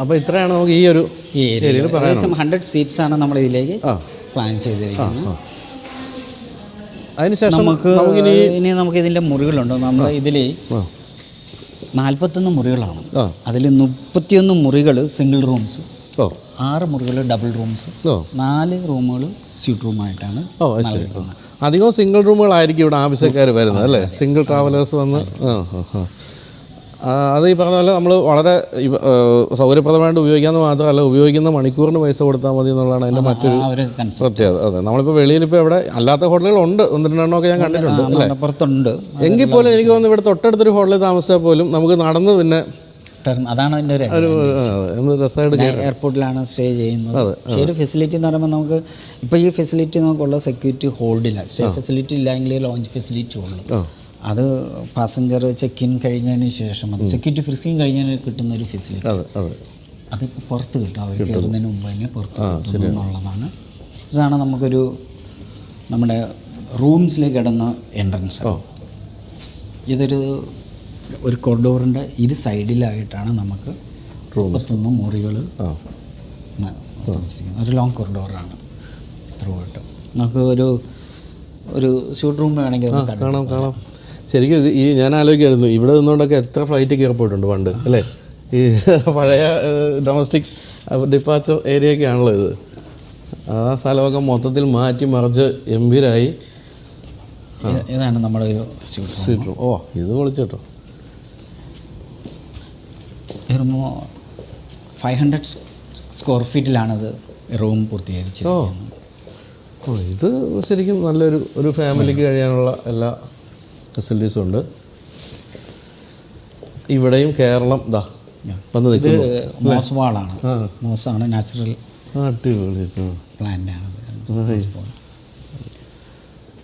അപ്പോൾ ഇത്രയാണ് നമുക്ക് ഈ ഒരു ഏരിയയിൽ പറയാം.
100 സീറ്റ്സ് ആണ് നമ്മൾ ഇതിലേക്ക് പ്ലാൻ ചെയ്തിരിക്കുന്നത്.
അതിനുശേഷം
ഇനി നമുക്ക് ഇതിൻ്റെ മുറികളുണ്ട്. നമ്മൾ ഇതിൽ 41 മുറികളാണ്. അതിൽ 31 മുറികൾ സിംഗിൾ റൂംസ്, 6 മുറികൾ ഡബിൾ റൂംസ്, 4 റൂമുകൾ സ്യൂട്ട് റൂമായിട്ടാണ്.
അധികവും സിംഗിൾ റൂമുകളായിരിക്കും ഇവിടെ ആവശ്യക്കാർ വരുന്നത്, അല്ലേ? സിംഗിൾ ട്രാവലേഴ്സ് വന്ന് അത് ഈ പറഞ്ഞ പോലെ നമ്മൾ വളരെ സൗകര്യപ്രദമായിട്ട് ഉപയോഗിക്കാമെന്ന് മാത്രമല്ല, ഉപയോഗിക്കുന്ന മണിക്കൂറിന് പൈസ കൊടുത്താൽ മതി എന്നുള്ളതാണ് അതിൻ്റെ മറ്റൊരു പ്രത്യേകത. അതെ, നമ്മളിപ്പോൾ വെളിയിലിപ്പോൾ ഇവിടെ അല്ലാത്ത ഹോട്ടലുകളുണ്ട്, 1-2 ഞാൻ കണ്ടിട്ടുണ്ട്, അല്ലേ?
പുറത്തുണ്ട്.
എങ്കിൽ പോലും എനിക്ക് തോന്നുന്നു ഇവിടെ തൊട്ടടുത്തൊരു ഹോട്ടലിൽ താമസിച്ചാൽ പോലും നമുക്ക് നടന്ന് പിന്നെ
അതാണ് അതിൻ്റെ ഒരു
രസമായിട്ട്
എയർപോർട്ടിലാണ് സ്റ്റേ ചെയ്യുന്നത്. പക്ഷേ ഒരു ഫെസിലിറ്റി എന്ന് പറയുമ്പോൾ നമുക്ക് ഇപ്പോൾ ഈ ഫെസിലിറ്റി നമുക്കുള്ള സെക്യൂരിറ്റി ഹോൾഡില്ല. സ്റ്റേ ഫെസിലിറ്റി ഇല്ലെങ്കിൽ ലോഞ്ച് ഫെസിലിറ്റി ഉള്ളൂ. അത് പാസഞ്ചർ ചെക്ക് ഇൻ കഴിഞ്ഞതിന് ശേഷം അത് സെക്യൂരിറ്റി ഫ്രിസ്കിങ് കഴിഞ്ഞതിന് കിട്ടുന്ന ഒരു ഫെസിലിറ്റി. അതിപ്പോൾ പുറത്ത് കിട്ടും, അവർ കയറുന്നതിന് മുമ്പ് തന്നെ പുറത്ത് കിട്ടും എന്നുള്ളതാണ്. ഇതാണ് നമുക്കൊരു നമ്മുടെ റൂംസിലേക്ക് ഇടുന്ന എൻട്രൻസ്. ഒരു കൊറിഡോറിൻ്റെ ഇരു സൈഡിലായിട്ടാണ് നമുക്ക് 31 മുറികൾ ഒരു ലോങ് കൊറിഡോറാണ് ത്രൂ ആയിട്ട്. നമുക്ക് ഒരു സ്യൂട്ട് റൂം വേണമെങ്കിൽ
കാണാം. ശരിക്കും ഈ ഞാൻ ആലോചിക്കായിരുന്നു, ഇവിടെ നിന്നുകൊണ്ടൊക്കെ എത്ര ഫ്ലൈറ്റ് കയറി പോയിട്ടുണ്ട് പണ്ട്, അല്ലേ? ഈ പഴയ ഡൊമസ്റ്റിക് ഡിപ്പാച്ചർ ഏരിയയൊക്കെ ആണല്ലോ ഇത്. ആ സ്ഥലമൊക്കെ മൊത്തത്തിൽ മാറ്റി മറിച്ച് ഗംഭീരായി.
ഇതാണ് നമ്മുടെ ഒരു സ്യൂട്ട് റൂം.
ഇത് പൊളിച്ചേട്ടോ.
500 സ്ക്വയർ ഫീറ്റിലാണത് റൂം പൂർത്തീകരിച്ചിരിക്കുന്നത്.
ഇത് ശരിക്കും നല്ലൊരു ഫാമിലിക്ക് കഴിയാനുള്ള എല്ലാ ഫെസിലിറ്റീസും ഉണ്ട്. ഇവിടെയും കേരളം വന്ന് നിൽക്കുന്നു.
മോസ് വാളാണ്, മോസാണ് നാച്ചുറൽ
അടിപൊളി
പ്ലാന്റാണ്.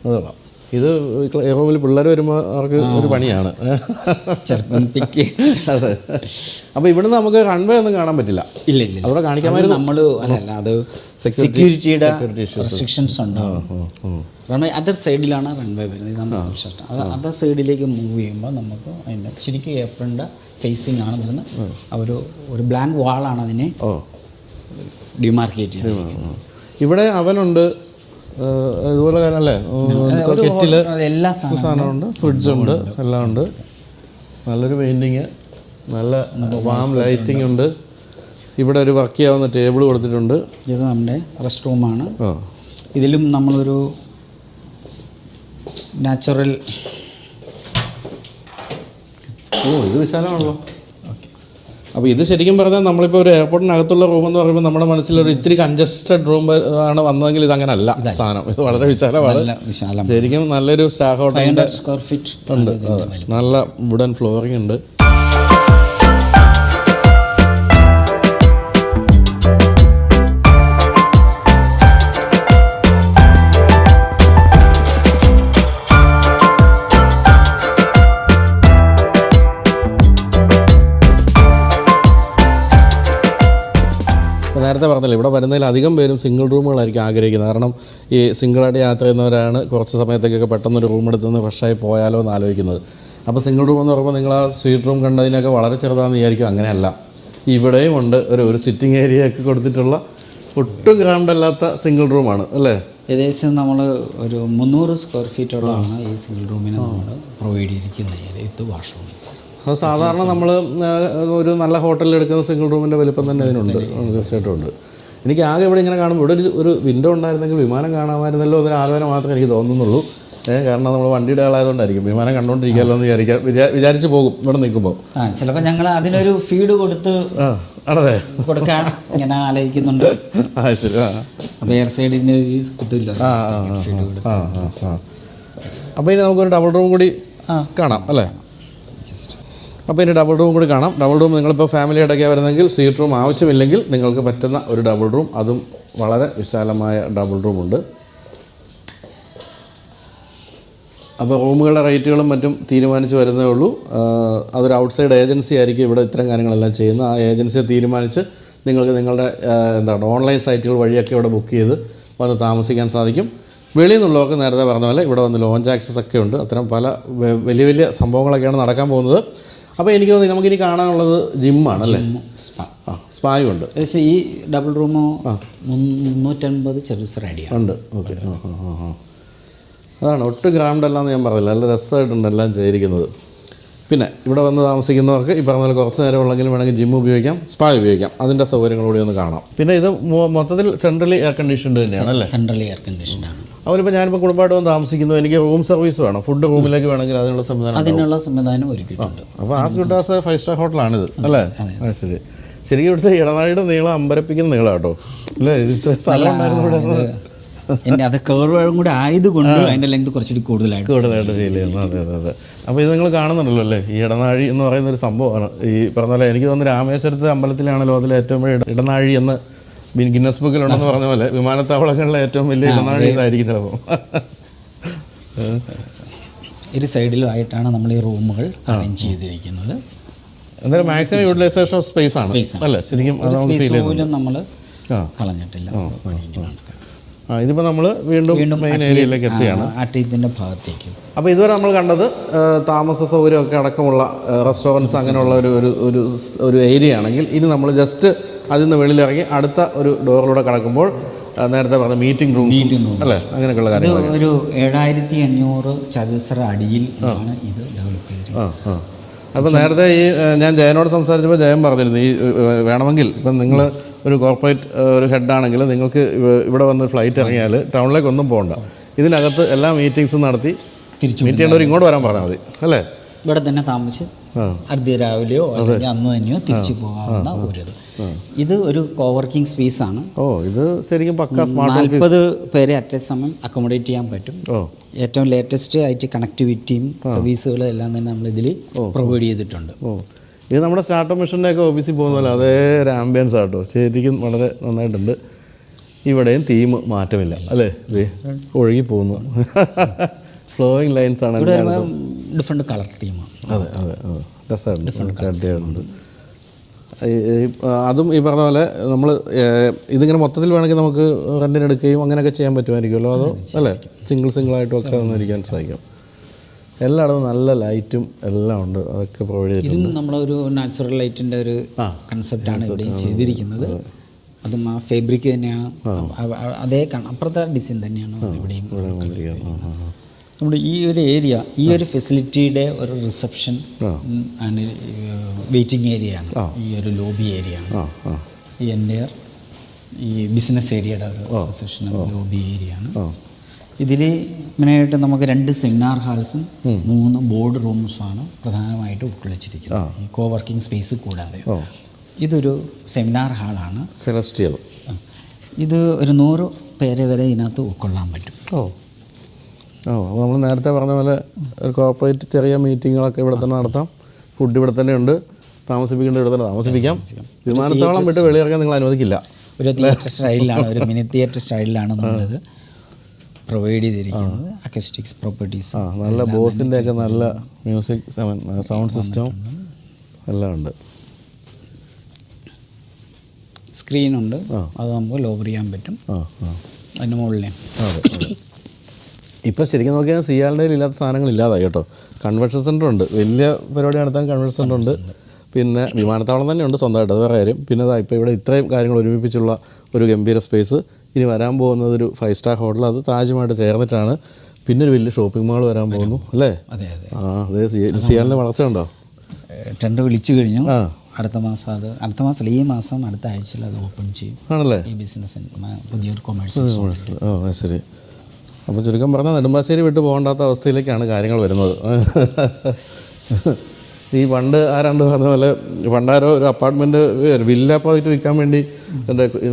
അതോളാം. ഇത് റൂമിൽ പിള്ളേർ വരുമ്പോൾ അവർക്ക് ഒരു പണിയാണ്. അതെ. അപ്പോൾ ഇവിടുന്ന് നമുക്ക് റൺവേ ഒന്നും കാണാൻ പറ്റില്ല.
ഇല്ല,
അവിടെ കാണിക്കാമായിരുന്നു.
നമ്മൾ അല്ല, അത് സെക്യൂരിറ്റിയുടെ റെസ്ട്രിക്ഷൻസ് ഉണ്ട്. റൺവേ അതർ സൈഡിലാണ് റൺവേ വരുന്നത്. അതർ സൈഡിലേക്ക് മൂവ് ചെയ്യുമ്പോൾ നമുക്ക് അതിൻ്റെ ശരിക്കും ഏപ്രിലിൻ്റെ ഫേസിങ് ആണ് വരുന്നത്. ഒരു ബ്ലാങ്ക് വാളാണ് അതിനെ ഡിമാർക്കേറ്റ് ചെയ്തത്.
ഇവിടെ അവനുണ്ട്, ഇതുപോലെ അല്ലേ, കെറ്റിൽ
എല്ലാ
സാധനമുണ്ട്, ഫ്രിഡ്ജുണ്ട്, എല്ലാം ഉണ്ട്. നല്ലൊരു പെയിൻറ്റിങ്, നല്ല വാം ലൈറ്റിംഗ് ഉണ്ട്. ഇവിടെ ഒരു വർക്ക് ചെയ്യാവുന്ന ടേബിൾ കൊടുത്തിട്ടുണ്ട്.
ഇത് നമ്മുടെ റെസ്റ്റ് റൂമാണ്. ഇതിലും നമ്മളൊരു നാച്ചുറൽ
ഇത് വിശാലമാണല്ലോ. അപ്പോൾ ഇത് ശരിക്കും പറഞ്ഞാൽ നമ്മളിപ്പോൾ ഒരു എയർപോർട്ടിനകത്തുള്ള റൂം എന്ന് പറയുമ്പോൾ നമ്മുടെ മനസ്സിലൊരു ഇത്തിരി കൺജസ്റ്റഡ് റൂം ആണ് വന്നതെങ്കിൽ ഇതങ്ങനെ അല്ല സാധനം. ഇത് വളരെ വിശാലമാണ്. ശരിക്കും നല്ലൊരു സ്റ്റാർ ഹോട്ടലിൻ്റെ
സ്ക്വയർ ഫീറ്റ്
ഉണ്ട്. നല്ല വുഡൻ ഫ്ലോറിംഗ് ഉണ്ട്. നേരത്തെ പറഞ്ഞില്ല, ഇവിടെ വരുന്നതിൽ അധികം പേരും സിംഗിൾ റൂമുകളായിരിക്കും ആഗ്രഹിക്കുന്നത്. കാരണം ഈ സിംഗിളായിട്ട് യാത്ര ചെയ്യുന്നവരാണ് കുറച്ച് സമയത്തേക്കൊക്കെ പെട്ടെന്നൊരു റൂം എടുത്തുനിന്ന് ഫ്രഷായി പോയാലോ എന്ന് ആലോചിക്കുന്നത്. അപ്പോൾ സിംഗിൾ റൂം എന്ന് പറയുമ്പോൾ നിങ്ങൾ ആ സ്വീറ്റ് റൂം കണ്ടതിനൊക്കെ വളരെ ചെറുതാണെന്ന് വിചാരിക്കും. അങ്ങനെയല്ല, ഇവിടെയും ഉണ്ട് ഒരു സിറ്റിംഗ് ഏരിയ ഒക്കെ കൊടുത്തിട്ടുള്ള ഒട്ടും ഗ്രൗണ്ടല്ലാത്ത സിംഗിൾ റൂമാണ്, അല്ലേ?
ഏകദേശം നമ്മൾ ഒരു 300 സ്ക്വയർ ഫീറ്റോളമാണ് ഈ സിംഗിൾ റൂമിന് നമ്മൾ പ്രൊവൈഡ് ചെയ്തിരിക്കുന്ന ഏരിയ. ഇത് വാഷ്റൂം
അത് സാധാരണ നമ്മൾ ഒരു നല്ല ഹോട്ടലിൽ എടുക്കുന്ന സിംഗിൾ റൂമിൻ്റെ വലിപ്പം തന്നെ ഇതിനുണ്ട്, തീർച്ചയായിട്ടും ഉണ്ട്. എനിക്ക് ആകെ ഇവിടെ ഇങ്ങനെ കാണുമ്പോൾ ഇവിടെ ഒരു വിൻഡോ ഉണ്ടായിരുന്നെങ്കിൽ വിമാനം കാണാമായിരുന്നല്ലോ എന്നൊരു ആലോചന മാത്രമേ എനിക്ക് തോന്നുന്നുള്ളൂ. കാരണം നമ്മൾ വണ്ടിയുടെ ആളായതുകൊണ്ടായിരിക്കും, വിമാനം കണ്ടുകൊണ്ടിരിക്കാമല്ലോ എന്ന് വിചാരിച്ച് പോകും ഇവിടെ നിൽക്കുമ്പോൾ.
ചിലപ്പോൾ ഞങ്ങൾ അതിനൊരു ഫീഡ് കൊടുത്ത്
അതെ
കൊടുക്കാൻ ഇങ്ങനെ ആലോചിക്കുന്നുണ്ട്.
ശരി.
അപ്പോൾ എയർ സൈഡിൻ്റെ കിട്ടില്ല.
അപ്പോൾ ഇനി നമുക്കൊരു ഡബിൾ റൂം കൂടി കാണാം അല്ലേ? അപ്പോൾ ഇനി ഡബിൾ റൂം കൂടി കാണാം. ഡബിൾ റൂം നിങ്ങളിപ്പോൾ ഫാമിലി അടയ്ക്കാൻ വരുന്നെങ്കിൽ സീറ്റ് റൂം ആവശ്യമില്ലെങ്കിൽ നിങ്ങൾക്ക് പറ്റുന്ന ഒരു ഡബിൾ റൂം, അതും വളരെ വിശാലമായ ഡബിൾ റൂമുണ്ട്. അപ്പോൾ റൂമുകളുടെ റേറ്റുകളും മറ്റും തീരുമാനിച്ച് വരുന്നേ ഉള്ളൂ. അതൊരു ഔട്ട്സൈഡ് ഏജൻസി ആയിരിക്കും ഇവിടെ ഇത്തരം കാര്യങ്ങളെല്ലാം ചെയ്യുന്നത്. ആ ഏജൻസിയെ തീരുമാനിച്ച് നിങ്ങൾക്ക് നിങ്ങളുടെ ഓൺലൈൻ സൈറ്റുകൾ വഴിയൊക്കെ ഇവിടെ ബുക്ക് ചെയ്ത് വന്ന് താമസിക്കാൻ സാധിക്കും. വെളിയിൽ നിന്നുള്ളവർക്ക് നേരത്തെ പറഞ്ഞ പോലെ ഇവിടെ വന്ന് ലോഞ്ച് ആക്സസ് ഒക്കെ ഉണ്ട്. അത്തരം പല വലിയ വലിയ സംഭവങ്ങളൊക്കെയാണ് നടക്കാൻ പോകുന്നത്. അപ്പോൾ എനിക്ക് തോന്നി നമുക്കിനി കാണാനുള്ളത് ജിമ്മാണ് അല്ലേ? സ്പായും ഉണ്ട്.
ഈ ഡബിൾ റൂമോ 350 ചതുരശ്ര അടിയാണ്
ഉണ്ട്. ഓക്കെ. അതാണ് ഒട്ടും ഗ്രാൻഡ് അല്ലാന്ന് ഞാൻ പറഞ്ഞില്ല, നല്ല രസമായിട്ടുണ്ട് എല്ലാം ചെയ്തിരിക്കുന്നത്. പിന്നെ ഇവിടെ വന്ന് താമസിക്കുന്നവർക്ക് ഈ പറഞ്ഞ പോലെ കുറച്ച് നേരം ഉള്ളെങ്കിലും വേണമെങ്കിൽ ജിം ഉപയോഗിക്കാം, സ്പാ ഉപയോഗിക്കാം. അതിൻ്റെ സൗകര്യങ്ങളൂടെ ഒന്ന് കാണാം. പിന്നെ ഇത് മൊത്തത്തിൽ സെൻട്രലി എയർ കണ്ടീഷൻഡ് തന്നെയാണ് അല്ലേ?
സെൻട്രലി എയർ കണ്ടീഷൻഡ് ആണ്.
അതുപോലെ ഞാനിപ്പോൾ കുടുംബമായിട്ട് വന്ന് താമസിക്കുന്നു, എനിക്ക് റൂം സർവീസ് വേണം, ഫുഡ് റൂമിലേക്ക് വേണമെങ്കിൽ അതിനുള്ള സംവിധാനം
ഒരുക്കിയിട്ടുണ്ട്.
അപ്പോൾ ആസ് ഗുഡ് ആസ് 5-സ്റ്റാർ ഹോട്ടലാണിത് അല്ലേ? ശരി. ശരിക്കും ഇവിടുത്തെ ഇടനാഴിയുടെ നീളം അമ്പരപ്പിക്കുന്ന നീളം കേട്ടോ അല്ലേ? ഇത്ര സ്ഥലം ഉണ്ടായിരുന്നു ഇവിടെ.
അത് കേർവും കൂടെ ആയതുകൊണ്ട് അതിൻ്റെ ലെങ്ത് കുറച്ചുകൂടി കൂടുതലായിട്ട്
ഫീൽ ചെയ്യുന്നു. അതെ അതെ അതെ. അപ്പോൾ ഇത് നിങ്ങൾ കാണുന്നുണ്ടല്ലോ അല്ലേ, ഈ ഇടനാഴി എന്ന് പറയുന്ന ഒരു സംഭവമാണ്. ഈ പറഞ്ഞ പോലെ എനിക്ക് തോന്നുന്നു രാമേശ്വരത്തെ അമ്പലത്തിലാണ് ലോകത്തിലെ ഏറ്റവും വലിയ ഇടനാഴി എന്ന് ഗിന്നസ് ബുക്കിലുണ്ടെന്ന് പറഞ്ഞ പോലെ വിമാനത്താവളങ്ങളിലെ ഏറ്റവും വലിയ ഇടനാഴി ഇതായിരിക്കും ചിലപ്പോൾ.
ഇരു സൈഡിലുമായിട്ടാണ് നമ്മൾ ഈ റൂമുകൾ അറേഞ്ച് ചെയ്തിരിക്കുന്നത്.
എന്തായാലും മാക്സിമം യൂട്ടിലൈസേഷൻ ഓഫ് സ്പേസ് ആണ് അല്ലേ? ശരിക്കും
നമ്മൾ കളഞ്ഞിട്ടില്ല.
ഇതിപ്പോൾ നമ്മൾ വീണ്ടും മെയിൻ ഏരിയയിലേക്ക് എത്തിയാണ്,
അറ്റീത്തിൻ്റെ ഭാഗത്തേക്ക്.
അപ്പോൾ ഇതുവരെ നമ്മൾ കണ്ടത് താമസ സൗകര്യമൊക്കെ അടക്കമുള്ള റെസ്റ്റോറൻറ്റ്സ് അങ്ങനെയുള്ള ഒരു ഏരിയ ആണെങ്കിൽ ഇനി നമ്മൾ ജസ്റ്റ് അതിൽ നിന്ന് വെളിയിലിറങ്ങി അടുത്ത ഒരു ഡോറിലൂടെ കടക്കുമ്പോൾ നേരത്തെ പറഞ്ഞ മീറ്റിംഗ് റൂം അല്ലേ, അങ്ങനെയൊക്കെയുള്ള കാര്യങ്ങൾ.
ഒരു 7500 ചതുരശ്ര അടിയിൽ ആണ് ഇത് ഡെവലപ്പ് ചെയ്തത്.
അപ്പോൾ നേരത്തെ ഈ ഞാൻ ജയനോട് സംസാരിച്ചപ്പോൾ ജയൻ പറഞ്ഞിരുന്നു, ഈ വേണമെങ്കിൽ ഇപ്പം നിങ്ങൾ ഒരു കോർപ്പറേറ്റ് ഒരു ഹെഡാണെങ്കിൽ നിങ്ങൾക്ക് ഇവിടെ വന്ന് ഫ്ലൈറ്റ് ഇറങ്ങിയാൽ ടൗണിലേക്കൊന്നും പോകണ്ട, ഇതിനകത്ത് എല്ലാ മീറ്റിങ്സും നടത്തി തിരിച്ച് മീറ്റ് ചെയ്യേണ്ടവർ ഇങ്ങോട്ട് വരാൻ പറഞ്ഞാൽ മതി അല്ലേ?
ഇവിടെ തന്നെ താമസിച്ച് അടുത്ത രാവിലെയോ അല്ലെങ്കിൽ അന്ന് തന്നെയോ തിരിച്ചു പോകാവുന്ന ഒരു ഇത് ഒരു കോവർക്കിംഗ് സ്പേസ് ആണ്.
ഇത് ശരിക്കും പക്കാ സ്മാർട്ട്
40 പേരെ അറ്റ് എ സമയം അക്കോമഡേറ്റ് ചെയ്യാൻ പറ്റും. ഏറ്റവും ലേറ്റസ്റ്റ് ആയിട്ട് കണക്ടിവിറ്റിയും സർവീസുകളും എല്ലാം തന്നെ നമ്മൾ ഇതിൽ പ്രൊവൈഡ് ചെയ്തിട്ടുണ്ട്.
ഇത് നമ്മുടെ സ്റ്റാർട്ടപ്പ് മിഷൻ്റെ ഒക്കെ ഓഫീസിൽ പോകുന്ന പോലെ അതേ ഒരു ആംബിയൻസ് ആട്ടോ, ശരിക്കും വളരെ നന്നായിട്ടുണ്ട്. ഇവിടെയും തീം മാറ്റമില്ല അല്ലേ? ഇത് ഒഴുകി പോകുന്നു, ഫ്ലോയിങ് ലൈൻസ് ആണ്,
ഡിഫറെൻറ്റ് കളർ തീമാണ്.
അതെ അതെ അതെ, രസമായിട്ടുണ്ട്. അതും ഈ പറഞ്ഞ പോലെ നമ്മൾ ഇതിങ്ങനെ മൊത്തത്തിൽ വേണമെങ്കിൽ നമുക്ക് റെൻറ്റിനെടുക്കുകയും അങ്ങനെയൊക്കെ ചെയ്യാൻ പറ്റുമായിരിക്കുമല്ലോ, അതോ അല്ലേ സിംഗിളായിട്ടും ഒക്കെ വന്നിരിക്കാൻ സാധിക്കും. എല്ലായിടത്തും നല്ല ലൈറ്റും എല്ലാം ഉണ്ട്, അതൊക്കെ പ്രൊവൈഡ് ചെയ്തിട്ടുണ്ട്.
ഇതും നമ്മളൊരു നാച്ചുറൽ ലൈറ്റിൻ്റെ ഒരു കൺസെപ്റ്റാണ് ഇവിടെ ചെയ്തിരിക്കുന്നത്. അതും ആ ഫാബ്രിക് തന്നെയാണ്, അതേ അപ്പുറത്തെ ഡിസൈൻ തന്നെയാണ് ഇവിടെയും. നമ്മുടെ ഈ ഒരു ഏരിയ, ഈ ഒരു ഫെസിലിറ്റിയുടെ ഒരു റിസപ്ഷൻ ആൻഡ് വെയിറ്റിംഗ് ഏരിയയാണ്, ഈ ഒരു ലോബി ഏരിയയാണ്. ഈ എൻ്റെ ഈ ബിസിനസ് ഏരിയയുടെ ഒരു റിസപ്ഷൻ ലോബി ഏരിയയാണ്. ഇതിൽ മെയിനായിട്ട് നമുക്ക് 2 സെമിനാർ ഹാൾസും 3 ബോർഡ് റൂംസുമാണ് പ്രധാനമായിട്ട് ഉൾക്കൊള്ളിച്ചിരിക്കുന്നത്, ഈ കോ വർക്കിംഗ് സ്പേസ് കൂടാതെ. ഇതൊരു സെമിനാർ ഹാളാണ്,
സെലസ്റ്റിയൽ.
ഇത് ഒരു 100 പേരെ വരെ ഇതിനകത്ത് ഉൾക്കൊള്ളാൻ പറ്റും.
അപ്പോൾ നമ്മൾ നേരത്തെ പറഞ്ഞ പോലെ ഒരു കോർപ്പറേറ്റ് ചെറിയ മീറ്റിങ്ങുകളൊക്കെ ഇവിടെ തന്നെ നടത്താം, ഫുഡ് ഇവിടെ തന്നെ ഉണ്ട്, താമസിപ്പിക്കേണ്ട ഇവിടെ തന്നെ താമസിപ്പിക്കാം. വിമാനത്താവളം വിട്ട് വെളിയിറങ്ങാൻ നിങ്ങൾ അനുവദിക്കില്ല.
ഒരു തിയേറ്റർ സ്റ്റൈലിലാണ്, ഒരു മിനി തിയേറ്റർ സ്റ്റൈലിലാണ് നമ്മളിത് പ്രൊവൈഡ് ചെയ്തിരിക്കുന്നത്. അക്കസ്റ്റിക്സ് പ്രോപ്പർട്ടീസ്,
നല്ല ബോസിൻ്റെ ഒക്കെ നല്ല മ്യൂസിക് സൗണ്ട് സിസ്റ്റവും എല്ലാം ഉണ്ട്.
സ്ക്രീനുണ്ട്, അത് നമുക്ക് ലോവർ ചെയ്യാൻ പറ്റും അതിന് മുകളിലേ.
ഇപ്പം ശരിക്കും നോക്കിയാൽ സിയാലിൻ്റെ ഇല്ലാത്ത സാധനങ്ങൾ ഇല്ലാതായി കേട്ടോ. കൺവെൻഷൻ സെൻ്റർ ഉണ്ട്, വലിയ പരിപാടി നടത്താൻ കൺവെൻഷൻ സെൻ്റർ ഉണ്ട്, പിന്നെ വിമാനത്താവളം തന്നെ ഉണ്ട് സ്വന്തമായിട്ട്, അത് വേറെ കാര്യം. പിന്നെ ഇപ്പോൾ ഇവിടെ ഇത്രയും കാര്യങ്ങൾ ഒരുമിപ്പിച്ചുള്ള ഒരു ഗംഭീര സ്പേസ്. ഇനി വരാൻ പോകുന്നത് ഒരു 5-സ്റ്റാർ ഹോട്ടൽ, അത് താജുമായിട്ട് ചേർന്നിട്ടാണ്. പിന്നെ ഒരു വലിയ ഷോപ്പിംഗ് മാൾ വരാൻ പോകുന്നു അല്ലേ? അതെ സിയാലിൻ്റെ വളർച്ച ഉണ്ടോ?
ടെൻഡർ വിളിച്ചു കഴിഞ്ഞു. അടുത്ത മാസം ഈ മാസം അടുത്ത ആഴ്ചയിൽ അത് ഓപ്പൺ ചെയ്യും ആണല്ലേ? ഈ ബിസിനസ് പുതിയൊരു കൊമേഴ്സ്യൽ.
ശരി. അപ്പോൾ ചുരുക്കം പറഞ്ഞാൽ നെടുമ്പാശ്ശേരി വിട്ട് പോകേണ്ടാത്ത അവസ്ഥയിലേക്കാണ് കാര്യങ്ങൾ വരുന്നത്. ഈ പണ്ട് ആരാണ്ട് പറഞ്ഞ പോലെ പണ്ടാരോ ഒരു അപ്പാർട്ട്മെൻറ്റ് വില്ല പോയിട്ട് വിൽക്കാൻ വേണ്ടി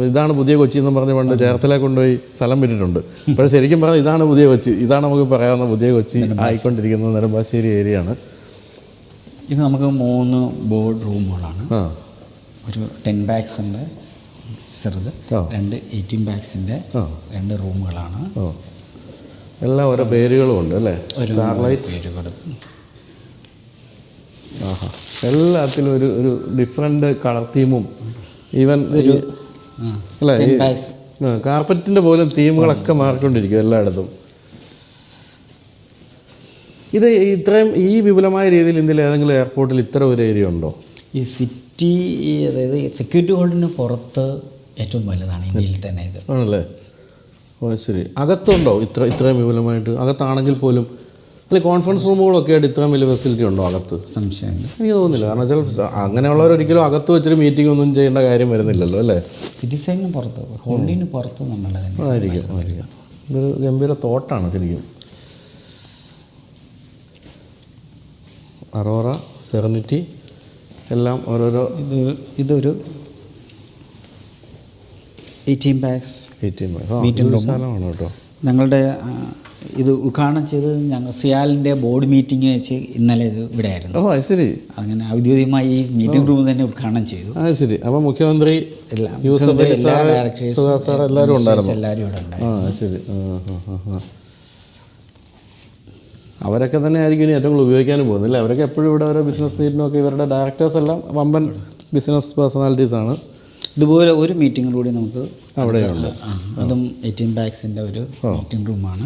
ഇതാണ് പുതിയ കൊച്ചി എന്ന് പറഞ്ഞ് പണ്ട് ചേർത്തല കൊണ്ടുപോയി സ്ഥലം വിട്ടിട്ടുണ്ട്. പക്ഷേ ശരിക്കും പറഞ്ഞാൽ ഇതാണ് പുതിയ കൊച്ചി, ഇതാണ് നമുക്ക് പറയാവുന്ന പുതിയ കൊച്ചി ആയിക്കൊണ്ടിരിക്കുന്നത് നെടുമ്പാശ്ശേരി ഏരിയയാണ്.
ഇത് നമുക്ക് 3 ബോർഡ് റൂമുകളാണ്. ഒരു 10 ബാഗ്സ് ഉണ്ട് ചെറുത്, 2 18 ബാഗ്സിൻ്റെ 2 റൂമുകളാണ്.
എല്ലാം ഓരോ പേരുകളും ഉണ്ട് അല്ലേ? സ്റ്റാർലൈറ്റ്
പേരുകൾ.
ആഹാ, എല്ലാത്തിലും ഒരു ഡിഫറെൻ്റ് കളർ തീമും ഈവൻ ഒരു അല്ലേ കാർപ്പറ്റിൻ്റെ പോലും തീമുകളൊക്കെ മാറിക്കൊണ്ടിരിക്കും എല്ലായിടത്തും. ഇത് ഇത്രയും ഈ വിപുലമായ രീതിയിൽ ഇന്ത്യയിൽ ഏതെങ്കിലും എയർപോർട്ടിൽ ഇത്ര ഒരു ഏരിയ ഉണ്ടോ?
ഈ സിറ്റി, അതായത് സെക്യൂരിറ്റി ഹോൾഡിന് പുറത്ത് ഏറ്റവും വലുതാണ് ഇന്ത്യയിൽ തന്നെ ഇത്.
ആണല്ലേ? ഓ ശരി. അകത്തുണ്ടോ ഇത്രയും വിപുലമായിട്ട്? അകത്താണെങ്കിൽ പോലും അല്ലെ കോൺഫറൻസ് റൂമുകളൊക്കെ ആയിട്ട് ഇത്രയും വലിയ ഫെസിലിറ്റി ഉണ്ടോ അകത്ത്?
സംശയമുണ്ട്,
എനിക്ക് തോന്നുന്നില്ല. കാരണം വെച്ചാൽ അങ്ങനെയുള്ളവരൊരിക്കലും അകത്ത് വെച്ചൊരു മീറ്റിംഗ് ഒന്നും ചെയ്യേണ്ട കാര്യം വരുന്നില്ലല്ലോ അല്ലേ?
സിറ്റി സൈഡിന് പുറത്ത്, ഹോൾഡിന് പുറത്ത് നമ്മളെ
ആയിരിക്കും. ഇതൊരു ഗംഭീര തോട്ടാണ് ശരിക്കും. അറോറ, സെറനിറ്റി എല്ലാം ഓരോരോ.
ഇതൊരു 18 ബാഗ്സ് മീറ്റിംഗ് റൂമാണ് കേട്ടോ. ഞങ്ങളുടെ ഇത് ഉദ്ഘാടനം ചെയ്ത് ഞങ്ങൾ സിയാലിൻ്റെ ബോർഡ് മീറ്റിംഗ് വെച്ച് ഇന്നലെ ഇത് ഇവിടെ ആയിരുന്നു.
ഓ അത് ശരി.
അങ്ങനെ ഔദ്യോഗികമായി ഈ മീറ്റിംഗ് റൂം തന്നെ ഉദ്ഘാടനം ചെയ്തു.
അത് ശരി. അപ്പോൾ മുഖ്യമന്ത്രി സാർ എല്ലാവരും ഉണ്ടായിരുന്നു.
എല്ലാവരും ഇവിടെ ഉണ്ടായിരുന്നു.
ശരി. അവരൊക്കെ തന്നെ ആയിരിക്കും ഇനി ഏറ്റവും കൂടുതൽ ഉപയോഗിക്കാനും പോകുന്നില്ല. അവരൊക്കെ എപ്പോഴും ഇവിടെ ഓരോ ബിസിനസ് മീറ്റിനൊക്കെ ഇവരുടെ ഡയറക്ടേഴ്സ് എല്ലാം വമ്പൻ ബിസിനസ് പേഴ്സണാലിറ്റീസാണ്.
ഇതുപോലെ ഒരു മീറ്റിംഗ് കൂടി നമുക്ക്
അവിടെയുണ്ട്.
അതും 18 ബാഗ്സിൻ്റെ ഒരു മീറ്റിംഗ് റൂമാണ്.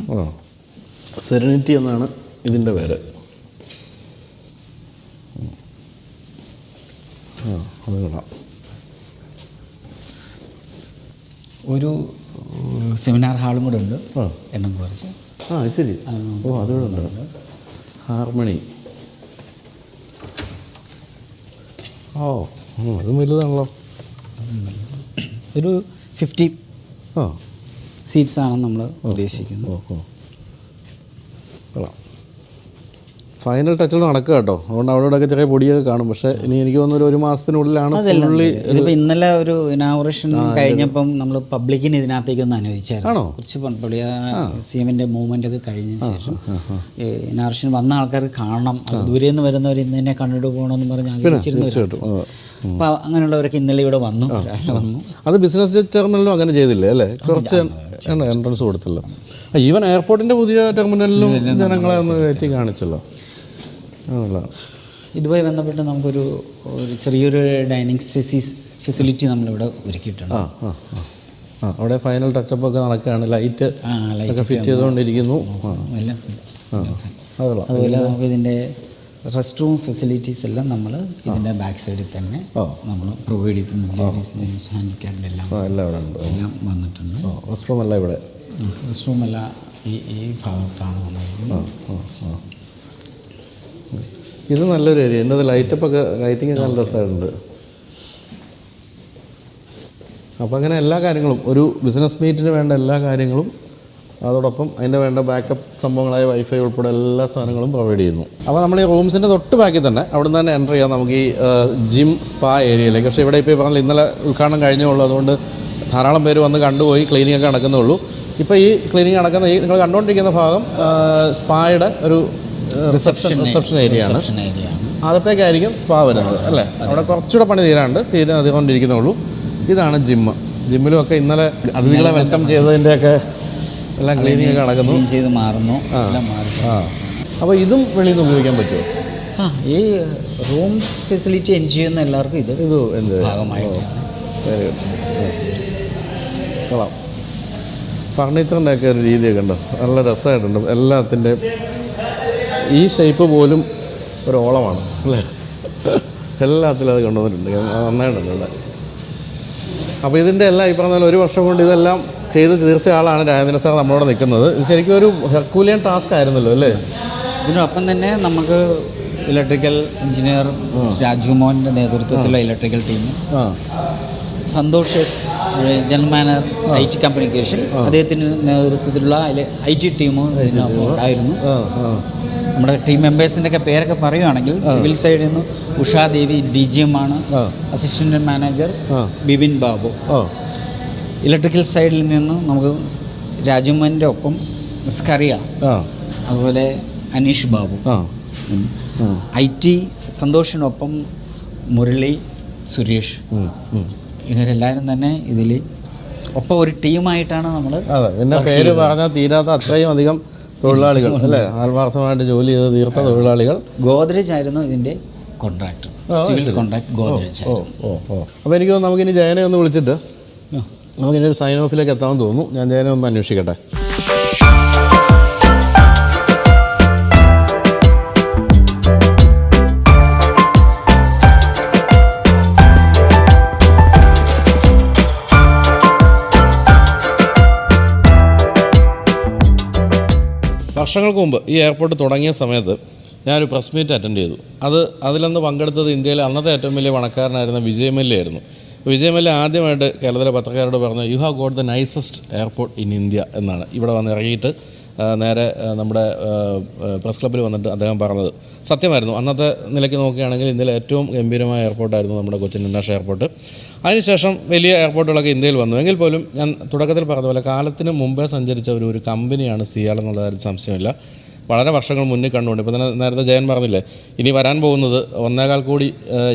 സെറനിറ്റി എന്നാണ് ഇതിൻ്റെ പേര്. അത് കൊള്ളാം.
ഒരു സെമിനാർ ഹാളും കൂടെ ഉണ്ട്, എണ്ണം കുറച്ച്.
ശരി. ഓ അതുകൂടെ ഉണ്ട്. ഹാർമണി. അതും വലുതാണല്ലോ.
ഒരു 50 സീറ്റ്സാണ് നമ്മൾ ഉദ്ദേശിക്കുന്നത്.
കൊള്ളാം. ഫൈനൽ ടച്ചുകൾ നടക്കുക കേട്ടോ. അതുകൊണ്ട് അവിടെ ഇവിടെയൊക്കെ ചെറിയ പൊടിയൊക്കെ കാണും. പക്ഷേ ഇനി എനിക്ക് തോന്നുന്നു ഒരു മാസത്തിനുള്ളിലാണ്.
ഇതിപ്പോൾ ഇന്നലെ ഒരു ഇനാഗുറേഷൻ കഴിഞ്ഞപ്പം നമ്മൾ പബ്ലിക്കിന് ഇതിനകത്തേക്കൊന്ന് അനുവദിച്ചായിരുന്നു. കുറച്ച് CM-ൻ്റെ മൂവ്മെൻ്റ് ഒക്കെ കഴിഞ്ഞ ശേഷം ഇനാഗുറേഷൻ വന്ന ആൾക്കാർക്ക് കാണണം, ദൂരെ നിന്ന് വരുന്നവർ ഇന്ന് തന്നെ കണ്ടിട്ട് പോകണമെന്ന് പറഞ്ഞ് ആലോചിച്ചിരുന്നു. അപ്പോൾ അങ്ങനെയുള്ളവരൊക്കെ ഇന്നലെ ഇവിടെ വന്നു.
അത് ബിസിനസ് ജെറ്റ് ടെർമിനലിലും അങ്ങനെ ചെയ്തില്ലേ അല്ലേ? കുറച്ച് എൻട്രൻസ് കൊടുത്തല്ലോ. ഈവൻ എയർപോർട്ടിൻ്റെ പുതിയ ടെർമിനലിലും ജനങ്ങളെ ഒന്ന് കയറ്റി കാണിച്ചല്ലോ.
ഇതുമായി ബന്ധപ്പെട്ട് നമുക്കൊരു ചെറിയൊരു ഡൈനിങ് ഫെസിലിറ്റി നമ്മളിവിടെ ഒരുക്കിയിട്ടുണ്ട്.
അവിടെ ഫൈനൽ ടച്ചപ്പ് ഒക്കെ നടക്കുകയാണ്. ലൈറ്റ് ഒക്കെ ഫിറ്റ് ചെയ്തുകൊണ്ടിരിക്കുന്നു.
അതുപോലെ നമുക്ക് ഇതിൻ്റെ റെസ്റ്റ് റൂം ഫെസിലിറ്റീസ് എല്ലാം നമ്മൾ ഇതിൻ്റെ ബാക്ക് സൈഡിൽ തന്നെ നമ്മൾ പ്രൊവൈഡ് ചെയ്തിട്ടുണ്ട്. ലേഡീസ് ജെൻസ് ഹാൻഡിക്യാപ്ഡ് എല്ലാം വന്നിട്ടുണ്ട്.
റെസ്റ്റ് റൂം അല്ല ഇവിടെ.
റെസ്റ്റ് റൂം എല്ലാം ഈ ഭാഗത്താണ് വന്നിരിക്കുന്നത്.
ഇത് നല്ലൊരു ഏരിയ. എന്നത് ലൈറ്റിംഗ് നല്ല രസമായിട്ടുണ്ട്. അപ്പോൾ അങ്ങനെ എല്ലാ കാര്യങ്ങളും ഒരു ബിസിനസ് മീറ്റിന് വേണ്ട എല്ലാ കാര്യങ്ങളും, അതോടൊപ്പം അതിൻ്റെ വേണ്ട ബാക്കപ്പ് സംഭവങ്ങളായ വൈഫൈ ഉൾപ്പെടെ എല്ലാ സാധനങ്ങളും പ്രൊവൈഡ് ചെയ്യുന്നു. അപ്പോൾ നമ്മൾ ഈ റൂംസിൻ്റെ തൊട്ട് ബാക്കിൽ തന്നെ അവിടെ നിന്ന് തന്നെ എൻ്റർ ചെയ്യാം നമുക്ക് ഈ ജിം സ്പാ ഏരിയയിലേക്ക്. പക്ഷേ ഇവിടെ ഇപ്പോൾ പറഞ്ഞാൽ ഇന്നലെ ഉദ്ഘാടനം കഴിഞ്ഞേ ഉള്ളൂ. അതുകൊണ്ട് ധാരാളം പേര് വന്ന് കണ്ടുപോയി ക്ലീനിങ് ഒക്കെ നടക്കുന്നുള്ളൂ. ഇപ്പോൾ ഈ ക്ലീനിങ് നടക്കുന്ന ഈ നിങ്ങൾ കണ്ടുകൊണ്ടിരിക്കുന്ന ഭാഗം സ്പായുടെ ഒരു റിസപ്ഷൻ ഏരിയയാണ്. അകത്തേക്കായിരിക്കും സ്പാ വരുന്നത് അല്ലേ? അവിടെ കുറച്ചുകൂടെ പണി തീർന്നുകൊണ്ടിരിക്കുന്നുള്ളൂ. ഇതാണ് ജിമ്മിലുമൊക്കെ ഇന്നലെ അതിഥികളെ വെൽക്കം ചെയ്തതിൻ്റെയൊക്കെ എല്ലാം ക്ലീനിങ് ഒക്കെ നടക്കുന്നു,
ചെയ്ത് മാറുന്നു.
അപ്പോൾ ഇതും വെളിയിൽ നിന്ന് ഉപയോഗിക്കാൻ പറ്റുമോ?
ഈ റൂം ഫെസിലിറ്റി എൻജോയ് ചെയ്യുന്ന എല്ലാവർക്കും ഇത്
എന്ത്
ഭാഗമായിട്ട്
കൊള്ളാം. ഫർണിച്ചറിൻ്റെ ഒക്കെ ഒരു രീതിയൊക്കെ ഉണ്ടോ? നല്ല രസമായിട്ടുണ്ട്. എല്ലാത്തിൻ്റെ ഈ ഷേപ്പ് പോലും ഒരു ഓളമാണ് അല്ലേ? എല്ലാത്തിലും അത് കൊണ്ടുവന്നിട്ടുണ്ട്. നന്നായിട്ടുണ്ട് ഇവിടെ. അപ്പോൾ ഇതിൻ്റെ എല്ലാം ഈ പറഞ്ഞ പോലെ ഒരു വർഷം കൊണ്ട് ഇതെല്ലാം ചെയ്ത് തീർച്ച ആളാണ് രാജേന്ദ്ര സാർ നമ്മളോട് നിൽക്കുന്നത്. ശരിക്കും ഒരു ഹെർക്കൂലിയൻ ടാസ്ക് ആയിരുന്നല്ലോ അല്ലേ?
ഇതിനൊപ്പം തന്നെ നമുക്ക് ഇലക്ട്രിക്കൽ എഞ്ചിനീയർ രാജുമോൻ്റെ നേതൃത്വത്തിലുള്ള electrical team Santhosh S general manager IT communication, അദ്ദേഹത്തിൻ്റെ നേതൃത്വത്തിലുള്ള IT ടീമും ഇതിനൊപ്പം ഉണ്ടായിരുന്നു. നമ്മുടെ ടീം മെമ്പേഴ്സിൻ്റെ ഒക്കെ പേരൊക്കെ പറയുകയാണെങ്കിൽ സിവിൽ സൈഡിൽ നിന്ന് ഉഷാദേവി DGM ആണ്, assistant manager Bipin Babu. Electrical സൈഡിൽ നിന്ന് നമുക്ക് രാജുമോൻ്റെ ഒപ്പം സ്കറിയ, അതുപോലെ അനീഷ് ബാബു. IT സന്തോഷിനൊപ്പം മുരളി, സുരേഷ്, ഇവരെല്ലാവരും തന്നെ ഇതിൽ ഒപ്പം ഒരു ടീമായിട്ടാണ് നമ്മൾ.
അതെ, പിന്നെ പേര് പറഞ്ഞാൽ തീരാത്ത അത്രയും അധികം തൊഴിലാളികൾ അല്ലേ, ആത്മാർത്ഥമായിട്ട് ജോലി ചെയ്ത് തീർത്ത തൊഴിലാളികൾ.
ഗോദ്രേജ് ആയിരുന്നു ഇതിൻ്റെ കോൺട്രാക്ടർ, സിവിൽ കോൺട്രാക്ട് ഗോദ്രേജ് ആയിരുന്നു.
അപ്പോൾ എനിക്ക് തോന്നുന്നു നമുക്കിനി ജയനെ ഒന്ന് വിളിച്ചിട്ട് നമുക്കിനി ഒരു സൈൻ ഓഫിലേക്ക് എത്താമെന്ന് തോന്നുന്നു. ഞാൻ ജയനെ ഒന്ന് അന്വേഷിക്കട്ടെ. വർഷങ്ങൾക്ക് മുമ്പ് ഈ എയർപോർട്ട് തുടങ്ങിയ സമയത്ത് ഞാനൊരു പ്രസ് മീറ്റ് അറ്റൻഡ് ചെയ്തു. അതിലന്ന് പങ്കെടുത്തത് ഇന്ത്യയിലെ അന്നത്തെ ഏറ്റവും വലിയ പണക്കാരനായിരുന്ന വിജയ് മല്യ ആയിരുന്നു. വിജയ് മല്യ ആദ്യമായിട്ട് കേരളത്തിലെ പത്രക്കാരോട് പറഞ്ഞു, you have got the nicest airport in India എന്നാണ്. ഇവിടെ വന്ന് ഇറങ്ങിയിട്ട് നേരെ നമ്മുടെ പ്രസ് ക്ലബ്ബിൽ വന്നിട്ട് അദ്ദേഹം പറഞ്ഞത് സത്യമായിരുന്നു. അന്നത്തെ നിലയ്ക്ക് നോക്കുകയാണെങ്കിൽ ഇന്ത്യയിലെ ഏറ്റവും ഗംഭീരമായ എയർപോർട്ടായിരുന്നു നമ്മുടെ കൊച്ചിൻ ഇൻ്റർനാഷണൽ എയർപോർട്ട്. അതിനുശേഷം വലിയ എയർപോർട്ടുകളൊക്കെ ഇന്ത്യയിൽ വന്നു. എങ്കിൽ പോലും ഞാൻ തുടക്കത്തിൽ പറഞ്ഞ പോലെ കാലത്തിന് മുമ്പേ സഞ്ചരിച്ച ഒരു കമ്പനിയാണ് സിയാൽ എന്നുള്ള കാര്യത്തിൽ സംശയമില്ല. വളരെ വർഷങ്ങൾ മുന്നിൽ കണ്ടുകൊണ്ട് ഇപ്പോൾ തന്നെ നേരത്തെ ജയൻ പറഞ്ഞില്ലേ, ഇനി വരാൻ പോകുന്നത് 1.25 കോടി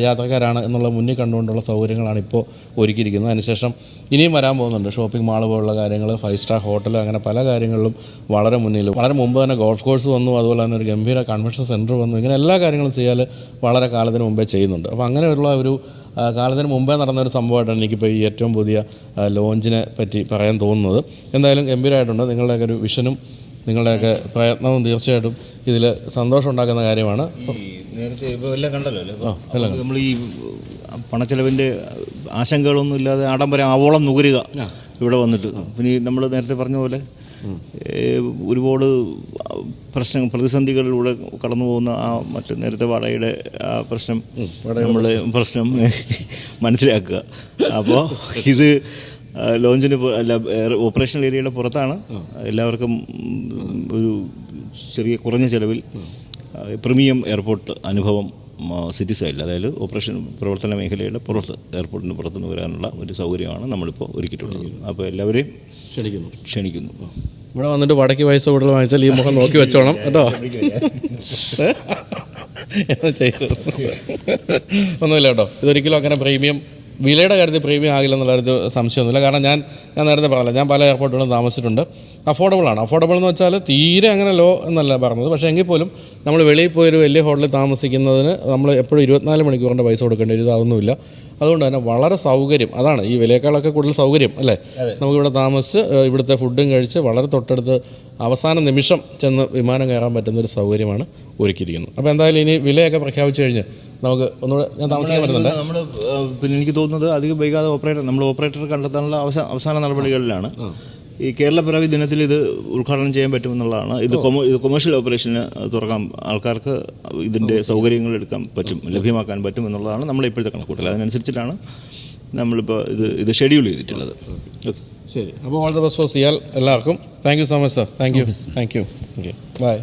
യാത്രക്കാരാണ് എന്നുള്ള മുന്നിൽ കണ്ടുകൊണ്ടുള്ള സൗകര്യങ്ങളാണ് ഇപ്പോൾ ഒരുക്കിയിരിക്കുന്നത്. അതിനുശേഷം ഇനിയും വരാൻ പോകുന്നുണ്ട്. ഷോപ്പിംഗ് മാൾ പോലുള്ള കാര്യങ്ങൾ, 5 സ്റ്റാർ ഹോട്ടൽ, അങ്ങനെ പല കാര്യങ്ങളിലും വളരെ മുന്നിൽ. വളരെ മുമ്പ് തന്നെ ഗോൾഫ് കോഴ്സ് വന്നു, അതുപോലെ തന്നെ ഒരു ഗംഭീര കൺവെൻഷൻ സെൻറ്റർ വന്നു. ഇങ്ങനെ എല്ലാ കാര്യങ്ങളും സിയാൽ വളരെ കാലത്തിന് മുമ്പേ ചെയ്യുന്നുണ്ട്. അപ്പോൾ അങ്ങനെയുള്ള ഒരു കാലത്തിന് മുമ്പേ നടന്നൊരു സംഭവമായിട്ടാണ് എനിക്കിപ്പോൾ ഈ ഏറ്റവും പുതിയ ലോഞ്ചിനെ പറ്റി പറയാൻ തോന്നുന്നത്. എന്തായാലും ഗംഭീരമായിട്ടുണ്ട്. നിങ്ങളുടെയൊക്കെ ഒരു വിഷനും നിങ്ങളുടെയൊക്കെ പ്രയത്നവും തീർച്ചയായിട്ടും ഇതിൽ സന്തോഷം ഉണ്ടാക്കുന്ന കാര്യമാണ്.
നേരത്തെ ഇപ്പോൾ എല്ലാം കണ്ടല്ലോ അല്ലേ, നമ്മൾ ഈ പണച്ചെലവിൻ്റെ ആശങ്കകളൊന്നും ഇല്ലാതെ ആഡംബരം ആവോളം നുകരുക ഇവിടെ വന്നിട്ട്. പിന്നെ നമ്മൾ നേരത്തെ പറഞ്ഞ പോലെ ഒരുപാട് പ്രതിസന്ധികളിലൂടെ കടന്നു പോകുന്ന ആ മറ്റ് നേരത്തെ വാടകയുടെ ആ പ്രശ്നം മനസ്സിലാക്കുക. അപ്പോൾ ഇത് ലോഞ്ചിന് അല്ല, ഓപ്പറേഷണൽ ഏരിയയുടെ പുറത്താണ്. എല്ലാവർക്കും ഒരു കുറഞ്ഞ ചിലവിൽ പ്രീമിയം എയർപോർട്ട് അനുഭവം സിറ്റി സൈഡിൽ, അതായത് ഓപ്പറേഷൻ പ്രവർത്തന മേഖലയുടെ പുറത്ത്, എയർപോർട്ടിന് പുറത്തുനിന്ന് വരാനുള്ള ഒരു സൗകര്യമാണ് നമ്മളിപ്പോൾ ഒരുക്കിയിട്ടുള്ളത്. അപ്പോൾ എല്ലാവരെയും ക്ഷണിക്കുന്നു.
ഇവിടെ വന്നിട്ട് വടക്ക് പൈസ കൂടുതൽ വാങ്ങിച്ചാൽ ഈ മുഖം നോക്കി വെച്ചോണം കേട്ടോ. ഒന്നുമില്ല കേട്ടോ, ഇതൊരിക്കലും അങ്ങനെ പ്രീമിയം വിലയുടെ കാര്യത്തിൽ പ്രീമിയം ആകില്ല എന്നുള്ള കാര്യത്തിൽ സംശയമൊന്നുമില്ല. കാരണം ഞാൻ നേരത്തെ പറഞ്ഞില്ല, ഞാൻ പല എയർപോർട്ടുകളും താമസിച്ചിട്ടുണ്ട്. അഫോർഡബിളാണ്. അഫോർഡബിൾ എന്ന് വെച്ചാൽ തീരെ അങ്ങനെ ലോ എന്നല്ല പറഞ്ഞത്. പക്ഷേ എങ്കിൽ പോലും നമ്മൾ വെളിയിൽ പോയൊരു വലിയ ഹോട്ടലിൽ താമസിക്കുന്നതിന് നമ്മൾ എപ്പോഴും 24 മണിക്കൂറിൻ്റെ പൈസ കൊടുക്കേണ്ടി വരും. ഇതാവുന്നുമില്ല. അതുകൊണ്ട് തന്നെ വളരെ സൗകര്യം, അതാണ് ഈ വിലയേക്കാളൊക്കെ കൂടുതൽ സൗകര്യം അല്ലേ. നമുക്കിവിടെ താമസിച്ച് ഇവിടുത്തെ ഫുഡും കഴിച്ച് വളരെ തൊട്ടടുത്ത് അവസാന നിമിഷം ചെന്ന് വിമാനം കയറാൻ പറ്റുന്നൊരു സൗകര്യമാണ് ഒരുക്കിയിരിക്കുന്നത്. അപ്പോൾ എന്തായാലും ഇനി വിലയൊക്കെ പ്രഖ്യാപിച്ചു കഴിഞ്ഞ് നമുക്ക് ഒന്നുകൂടെ ഞാൻ താമസിക്കാൻ പറ്റുന്നുണ്ട്.
നമ്മൾ പിന്നെ എനിക്ക് തോന്നുന്നത് അധികം വൈകാതെ നമ്മൾ ഓപ്പറേറ്റർ കണ്ടെത്താനുള്ള അവസാന നടപടികളിലാണ്. ഈ കേരള പിറവി ദിനത്തിൽ ഇത് ഉദ്ഘാടനം ചെയ്യാൻ പറ്റുമെന്നുള്ളതാണ്. ഇത് കൊമേഴ്ഷ്യൽ ഓപ്പറേഷന് തുറക്കാൻ ആൾക്കാർക്ക് ഇതിൻ്റെ സൗകര്യങ്ങൾ എടുക്കാൻ പറ്റും, ലഭ്യമാക്കാൻ പറ്റും എന്നുള്ളതാണ് നമ്മുടെ ഇപ്പോഴത്തെ കണക്കൂട്ടൽ. അതിനനുസരിച്ചിട്ടാണ് നമ്മളിപ്പോൾ ഇത് ഷെഡ്യൂൾ ചെയ്തിട്ടുള്ളത്. ഓക്കെ,
ശരി. അപ്പോൾ all the best for CIAL എല്ലാവർക്കും. Thank you so much sir. Thank you. Okay, by.